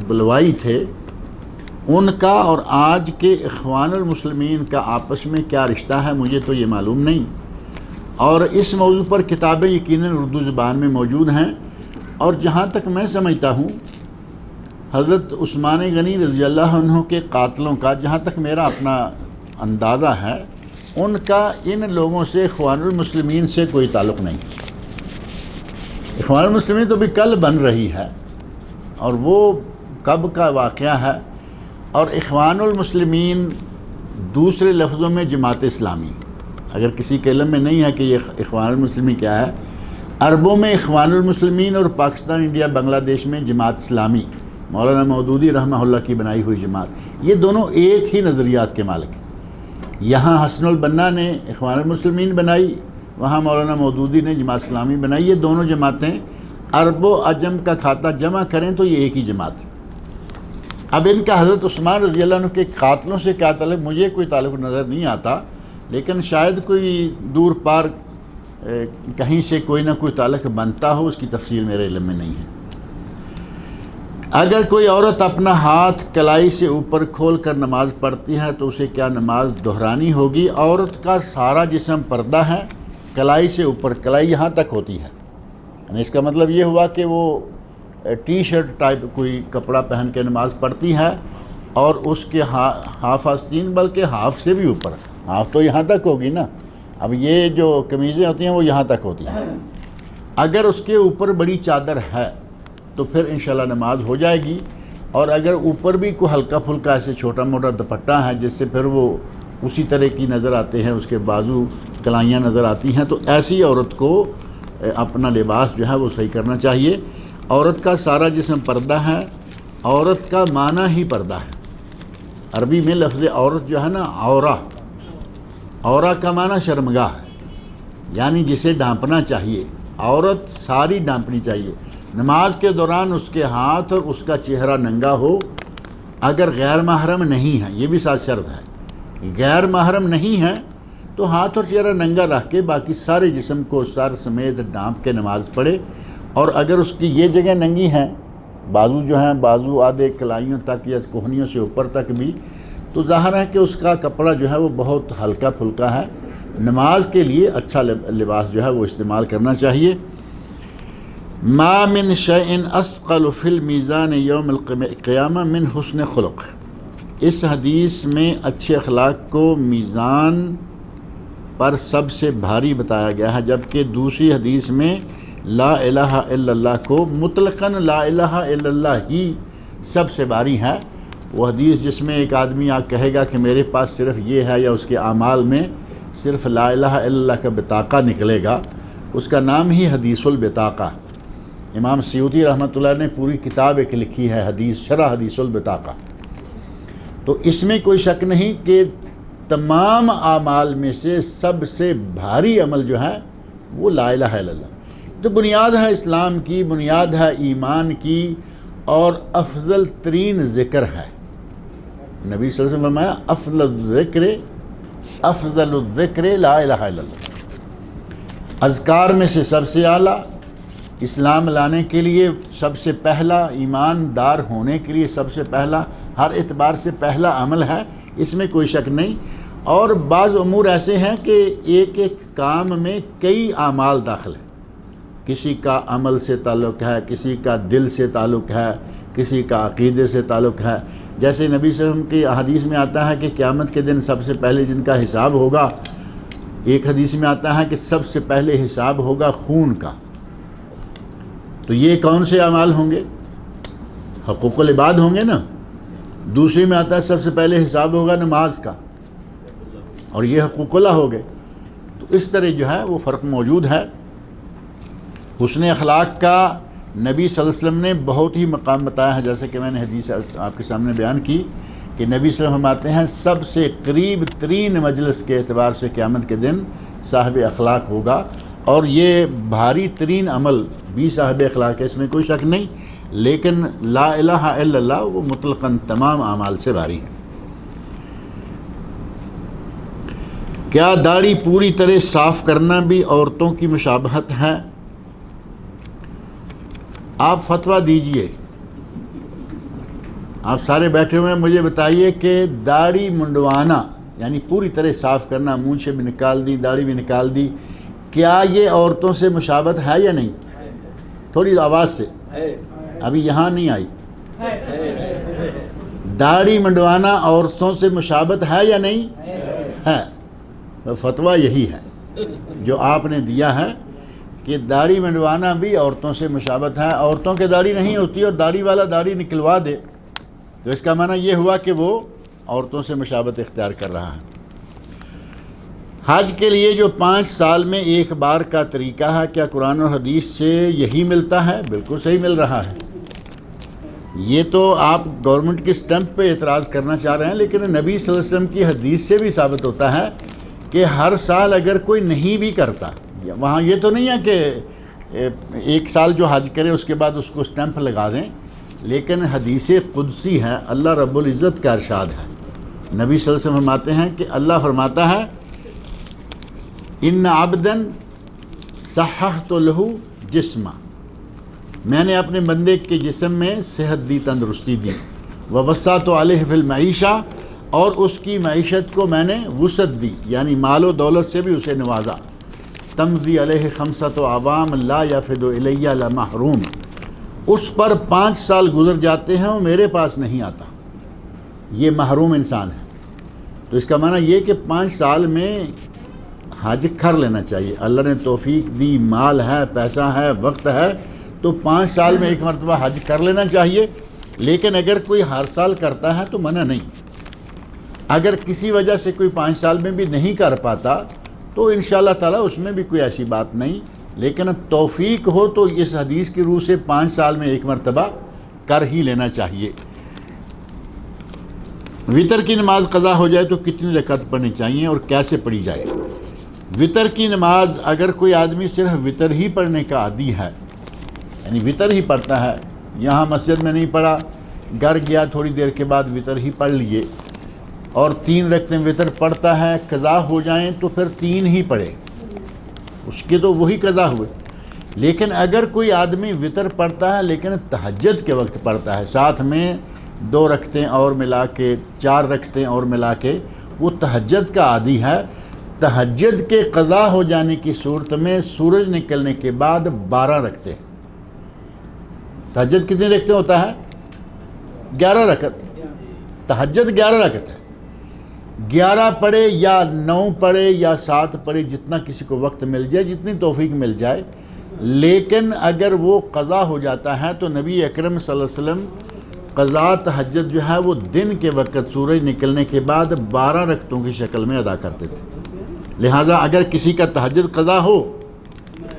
بلوائی تھے، ان کا اور آج کے اخوان المسلمین کا آپس میں کیا رشتہ ہے مجھے تو یہ معلوم نہیں. اور اس موضوع پر کتابیں یقیناً اردو زبان میں موجود ہیں، اور جہاں تک میں سمجھتا ہوں حضرت عثمان غنی رضی اللہ عنہ کے قاتلوں کا، جہاں تک میرا اپنا اندازہ ہے، ان کا ان لوگوں سے اخوان المسلمین سے کوئی تعلق نہیں. اخوان المسلمین تو بھی کل بن رہی ہے، اور وہ کب کا واقعہ ہے. اور اخوان المسلمین دوسرے لفظوں میں جماعت اسلامی، اگر کسی کے علم میں نہیں ہے کہ یہ اخوان المسلمین کیا ہے، عربوں میں اخوان المسلمین اور پاکستان، انڈیا، بنگلہ دیش میں جماعت اسلامی، مولانا مودودی رحمہ اللہ کی بنائی ہوئی جماعت، یہ دونوں ایک ہی نظریات کے مالک ہیں۔ یہاں حسن البنا نے اخوان المسلمین بنائی، وہاں مولانا مودودی نے جماعت اسلامی بنائی۔ یہ دونوں جماعتیں عرب و عجم کا کھاتا جمع کریں تو یہ ایک ہی جماعت ہے۔ اب ان کا حضرت عثمان رضی اللہ عنہ کے قاتلوں سے کیا تعلق، مجھے کوئی تعلق نظر نہیں آتا، لیکن شاید کوئی دور پار کہیں سے کوئی نہ کوئی تعلق بنتا ہو، اس کی تفصیل میرے علم میں نہیں ہے۔ اگر کوئی عورت اپنا ہاتھ کلائی سے اوپر کھول کر نماز پڑھتی ہے تو اسے کیا نماز دہرانی ہوگی؟ عورت کا سارا جسم پردہ ہے، کلائی سے اوپر، کلائی یہاں تک ہوتی ہے، یعنی اس کا مطلب یہ ہوا کہ وہ ٹی شرٹ ٹائپ کوئی کپڑا پہن کے نماز پڑھتی ہے، اور اس کے ہاف آستین، بلکہ ہاف سے بھی اوپر، ہاف تو یہاں تک ہوگی نا، اب یہ جو قمیضیں ہوتی ہیں وہ یہاں تک ہوتی ہیں۔ اگر اس کے اوپر بڑی چادر ہے تو پھر انشاءاللہ نماز ہو جائے گی، اور اگر اوپر بھی کوئی ہلکا پھلکا ایسے چھوٹا موٹا دوپٹہ ہے جس سے پھر وہ اسی طرح کی نظر آتے ہیں، اس کے بازو کلائیاں نظر آتی ہیں، تو ایسی عورت کو اپنا لباس جو ہے وہ صحیح کرنا چاہیے۔ عورت کا سارا جسم پردہ ہے، عورت کا معنی ہی پردہ ہے۔ عربی میں لفظ عورت جو ہے نا، عورہ، عورہ کا معنی شرمگاہ ہے، یعنی جسے ڈھانپنا چاہیے، عورت ساری ڈھانپنی چاہیے۔ نماز کے دوران اس کے ہاتھ اور اس کا چہرہ ننگا ہو، اگر غیر محرم نہیں ہے، یہ بھی ساتھ شرط ہے، غیر محرم نہیں ہے تو ہاتھ اور چہرہ ننگا رکھ کے باقی سارے جسم کو سر سمیت ڈھانپ کے نماز پڑھے۔ اور اگر اس کی یہ جگہ ننگی ہیں، بازو جو ہیں، بازو آدھے کلائیوں تک یا کوہنیوں سے اوپر تک بھی، تو ظاہر ہے کہ اس کا کپڑا جو ہے وہ بہت ہلکا پھلکا ہے، نماز کے لیے اچھا لباس جو ہے وہ استعمال کرنا چاہیے۔ ما من شیء اثقل فی المیزان یوم القیامہ من حسن خلق، اس حدیث میں اچھے اخلاق کو میزان پر سب سے بھاری بتایا گیا ہے، جبکہ دوسری حدیث میں لا الہ الا اللہ کو مطلقاً لا الہ الا اللہ ہی سب سے بھاری ہے۔ وہ حدیث جس میں ایک آدمی کہے گا کہ میرے پاس صرف یہ ہے، یا اس کے اعمال میں صرف لا الہ الا اللہ کا بطاقہ نکلے گا، اس کا نام ہی حدیث البطاقہ۔ امام سیوطی رحمۃ اللہ نے پوری کتاب ایک لکھی ہے، حدیث شرح حدیث البطاقہ۔ تو اس میں کوئی شک نہیں کہ تمام اعمال میں سے سب سے بھاری عمل جو ہے وہ لا الہ الا اللہ، تو بنیاد ہے اسلام کی، بنیاد ہے ایمان کی، اور افضل ترین ذکر ہے۔ نبی صلی اللہ علیہ وسلم فرمایا افضل الذکر لا الہ الا اللہ، اذکار میں سے سب سے اعلیٰ، اسلام لانے کے لیے سب سے پہلا، ایماندار ہونے کے لیے سب سے پہلا، ہر اعتبار سے پہلا عمل ہے، اس میں کوئی شک نہیں۔ اور بعض امور ایسے ہیں کہ ایک ایک کام میں کئی اعمال داخل ہیں، کسی کا عمل سے تعلق ہے، کسی کا دل سے تعلق ہے، کسی کا عقیدے سے تعلق ہے۔ جیسے نبی صلی اللہ علیہ وسلم کی حدیث میں آتا ہے کہ قیامت کے دن سب سے پہلے جن کا حساب ہوگا، ایک حدیث میں آتا ہے کہ سب سے پہلے حساب ہوگا خون کا، تو یہ کون سے اعمال ہوں گے؟ حقوق العباد ہوں گے نا۔ دوسری میں آتا ہے سب سے پہلے حساب ہوگا نماز کا، اور یہ حقوق اللہ ہو گئے۔ تو اس طرح جو ہے وہ فرق موجود ہے۔ حسن اخلاق کا نبی صلی اللہ علیہ وسلم نے بہت ہی مقام بتایا ہے، جیسے کہ میں نے حدیث آپ کے سامنے بیان کی کہ نبی صلی اللہ علیہ وسلم فرماتے ہیں سب سے قریب ترین مجلس کے اعتبار سے قیامت کے دن صاحب اخلاق ہوگا، اور یہ بھاری ترین عمل بھی صاحب اخلاق ہے، اس میں کوئی شک نہیں، لیکن لا الہ الا اللہ وہ مطلقاً تمام اعمال سے بھاری ہے۔ کیا داڑھی پوری طرح صاف کرنا بھی عورتوں کی مشابہت ہے؟ آپ فتویٰ دیجئے، آپ سارے بیٹھے ہوئے ہیں، مجھے بتائیے کہ داڑھی منڈوانا یعنی پوری طرح صاف کرنا، مونچھیں بھی نکال دی، داڑھی بھی نکال دی، کیا یہ عورتوں سے مشابہت ہے یا نہیں؟ تھوڑی آواز سے، ابھی یہاں نہیں آئی۔ داڑھی منڈوانا عورتوں سے مشابہت ہے یا نہیں؟ ہے۔ فتویٰ یہی ہے جو آپ نے دیا ہے کہ داڑھی منڈوانا بھی عورتوں سے مشابہت ہے۔ عورتوں کے داڑھی نہیں ہوتی اور داڑھی والا داڑھی نکلوا دے تو اس کا معنی یہ ہوا کہ وہ عورتوں سے مشابہت اختیار کر رہا ہے۔ حج کے لیے جو 5 سال میں ایک بار کا طریقہ ہے، کیا قرآن اور حدیث سے یہی ملتا ہے؟ بالکل صحیح مل رہا ہے۔ یہ تو آپ گورنمنٹ کی سٹمپ پہ اعتراض کرنا چاہ رہے ہیں، لیکن نبی صلی اللہ علیہ وسلم کی حدیث سے بھی ثابت ہوتا ہے کہ ہر سال اگر کوئی نہیں بھی کرتا، وہاں یہ تو نہیں ہے کہ ایک سال جو حج کرے اس کے بعد اس کو سٹمپ لگا دیں، لیکن حدیث قدسی ہے، اللہ رب العزت کا ارشاد ہے، نبی صلی اللہ علیہ وسلم فرماتے ہیں کہ اللہ فرماتا ہے ان عبدن صححت لہ جسمہ، میں نے اپنے بندے کے جسم میں صحت دی، تندرستی دی، ووسعت علیہ فی المعیشہ، اور اس کی معیشت کو میں نے وسعت دی، یعنی مال و دولت سے بھی اسے نوازا، تمضی علیہ 5 اعوام لا یفد الیہ لمحروم، اس پر 5 سال گزر جاتے ہیں وہ میرے پاس نہیں آتا، یہ محروم انسان ہے۔ تو اس کا معنی یہ کہ 5 سال میں حج کر لینا چاہیے، اللہ نے توفیق دی، مال ہے، پیسہ ہے، وقت ہے، تو 5 سال میں ایک مرتبہ حج کر لینا چاہیے۔ لیکن اگر کوئی ہر سال کرتا ہے تو منع نہیں، اگر کسی وجہ سے کوئی 5 سال میں بھی نہیں کر پاتا تو انشاءاللہ تعالی اس میں بھی کوئی ایسی بات نہیں، لیکن توفیق ہو تو اس حدیث کی روح سے 5 سال میں ایک مرتبہ کر ہی لینا چاہیے۔ وطر کی نماز قضا ہو جائے تو کتنی رکعت پڑھنی چاہیے اور کیسے پڑھی جائے؟ وطر کی نماز اگر کوئی آدمی صرف وطر ہی پڑھنے کا عادی ہے، یعنی وطر ہی پڑھتا ہے، یہاں مسجد میں نہیں پڑھا، گھر گیا تھوڑی دیر کے بعد وطر ہی پڑھ لیے، اور 3 رکعتیں وطر پڑھتا ہے، قضا ہو جائیں تو پھر 3 ہی پڑھے، اس کے تو وہی قضا ہوئے۔ لیکن اگر کوئی آدمی وطر پڑھتا ہے لیکن تہجد کے وقت پڑھتا ہے، ساتھ میں 2 رکعتیں اور ملا کے 4 رکعتیں اور ملا کے وہ تہجد کا عادی ہے، تہجد کے قضا ہو جانے کی صورت میں سورج نکلنے کے بعد 12 رکعتیں، تہجد کتنی رکعتیں ہوتا ہے؟ 11 رکعت، تہجد 11 رکعت ہے، 11 پڑھے یا 9 پڑھے یا 7 پڑھے، جتنا کسی کو وقت مل جائے، جتنی توفیق مل جائے۔ لیکن اگر وہ قضا ہو جاتا ہے تو نبی اکرم صلی اللہ علیہ وسلم قضا تہجد جو ہے وہ دن کے وقت سورج نکلنے کے بعد 12 رکعتوں کی شکل میں ادا کرتے تھے۔ لہٰذا اگر کسی کا تہجد قضا ہو،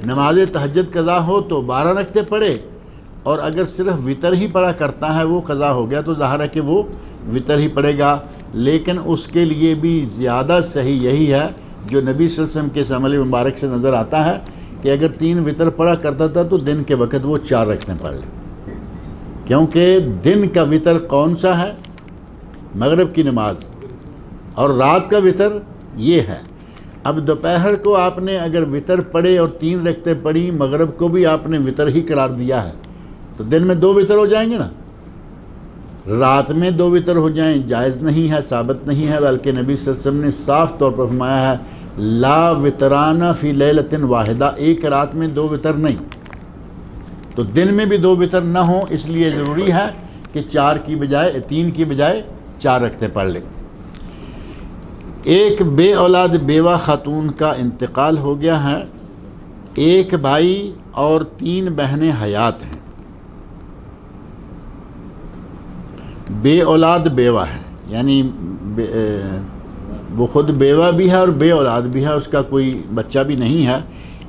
نماز تہجد قضا ہو تو 12 رکعتیں پڑھے، اور اگر صرف وطر ہی پڑھا کرتا ہے وہ قضا ہو گیا تو ظاہر ہے کہ وہ وطر ہی پڑھے گا، لیکن اس کے لیے بھی زیادہ صحیح یہی ہے جو نبی صلی اللہ علیہ وسلم کے اس عمل مبارک سے نظر آتا ہے کہ اگر 3 وطر پڑھا کرتا تھا تو دن کے وقت وہ 4 رکعتیں پڑھ لے، کیونکہ دن کا وطر کون سا ہے؟ مغرب کی نماز، اور رات کا وطر یہ ہے۔ اب دوپہر کو آپ نے اگر وطر پڑھے اور 3 رکعتیں پڑھی، مغرب کو بھی آپ نے وطر ہی قرار دیا ہے، تو دن میں 2 وطر ہو جائیں گے نا، رات میں 2 وطر ہو جائیں، جائز نہیں ہے، ثابت نہیں ہے، بلکہ نبی صلی اللہ علیہ وسلم نے صاف طور پر فرمایا ہے لا وطران فی لیلۃ واحدہ، ایک رات میں 2 وطر نہیں، تو دن میں بھی 2 وطر نہ ہوں، اس لیے ضروری ہے کہ 3 کی بجائے 4 رکعتیں پڑھ لیں۔ ایک بے اولاد بیوہ خاتون کا انتقال ہو گیا ہے، 1 بھائی اور 3 بہنیں حیات ہیں، بے اولاد بیوہ ہے، یعنی وہ خود بیوہ بھی ہے اور بے اولاد بھی ہے، اس کا کوئی بچہ بھی نہیں ہے،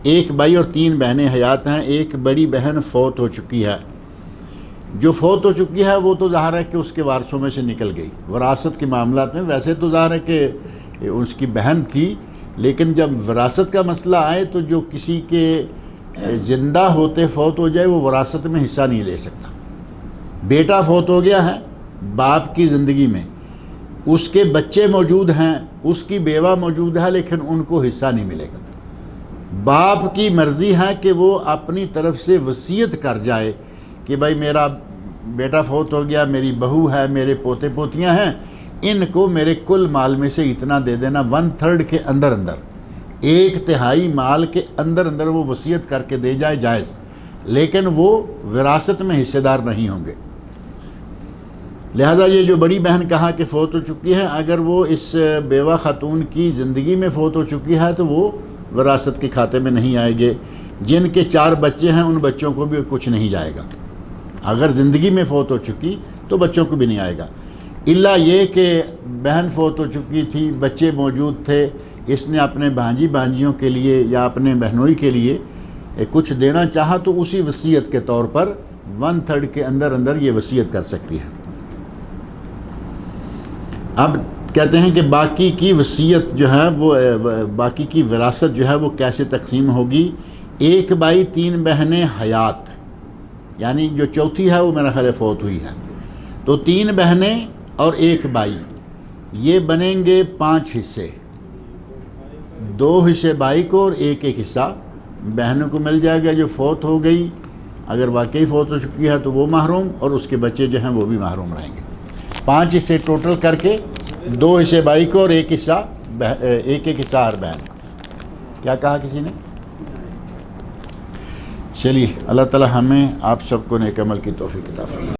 1 بھائی اور 3 بہنیں حیات ہیں، 1 بڑی بہن فوت ہو چکی ہے، جو فوت ہو چکی ہے وہ تو ظاہر ہے کہ اس کے وارثوں میں سے نکل گئی، وراثت کے معاملات میں ویسے تو ظاہر ہے کہ اس کی بہن تھی، لیکن جب وراثت کا مسئلہ آئے تو جو کسی کے زندہ ہوتے فوت ہو جائے وہ وراثت میں حصہ نہیں لے سکتا۔ بیٹا فوت ہو گیا ہے باپ کی زندگی میں، اس کے بچے موجود ہیں، اس کی بیوہ موجود ہے، لیکن ان کو حصہ نہیں ملے گا۔ باپ کی مرضی ہے کہ وہ اپنی طرف سے وصیت کر جائے کہ بھائی میرا بیٹا فوت ہو گیا، میری بہو ہے، میرے پوتے پوتیاں ہیں، ان کو میرے کل مال میں سے اتنا دے دینا، 1/3 کے اندر 1/3 مال کے اندر وہ وصیت کر کے دے جائے، جائز، لیکن وہ وراثت میں حصے دار نہیں ہوں گے۔ لہذا یہ جو بڑی بہن کہا کہ فوت ہو چکی ہے، اگر وہ اس بیوہ خاتون کی زندگی میں فوت ہو چکی ہے تو وہ وراثت کے کھاتے میں نہیں آئے گے۔ جن کے 4 بچے ہیں ان بچوں کو بھی کچھ نہیں جائے گا، اگر زندگی میں فوت ہو چکی تو بچوں کو بھی نہیں آئے گا، الا یہ کہ بہن فوت ہو چکی تھی، بچے موجود تھے، اس نے اپنے بھانجیوں کے لیے یا اپنے بہنوئی کے لیے کچھ دینا چاہا تو اسی وصیت کے طور پر 1/3 کے اندر یہ وصیت کر سکتی ہے۔ اب کہتے ہیں کہ باقی کی وصیت جو ہے وہ باقی کی وراثت جو ہے وہ کیسے تقسیم ہوگی؟ 1 بھائی 3 بہنیں حیات، یعنی جو چوتھی ہے وہ میرا خیال فوت ہوئی ہے، تو 3 بہنیں اور 1 بھائی، یہ بنیں گے 5 حصے، 2 حصے بھائی کو اور 1 حصہ بہنوں کو مل جائے گا جو فوت ہو گئی۔ اگر واقعی فوت ہو چکی ہے تو وہ محروم، اور اس کے بچے جو ہیں وہ بھی محروم رہیں گے۔ 5 حصے ٹوٹل کر کے 2 حصے بھائی کو اور 1 حصہ ہر بہن۔ کیا کہا کسی نے؟ چلیے، اللہ تعالی ہمیں آپ سب کو نیک عمل کی توفیق عطا فرمائے۔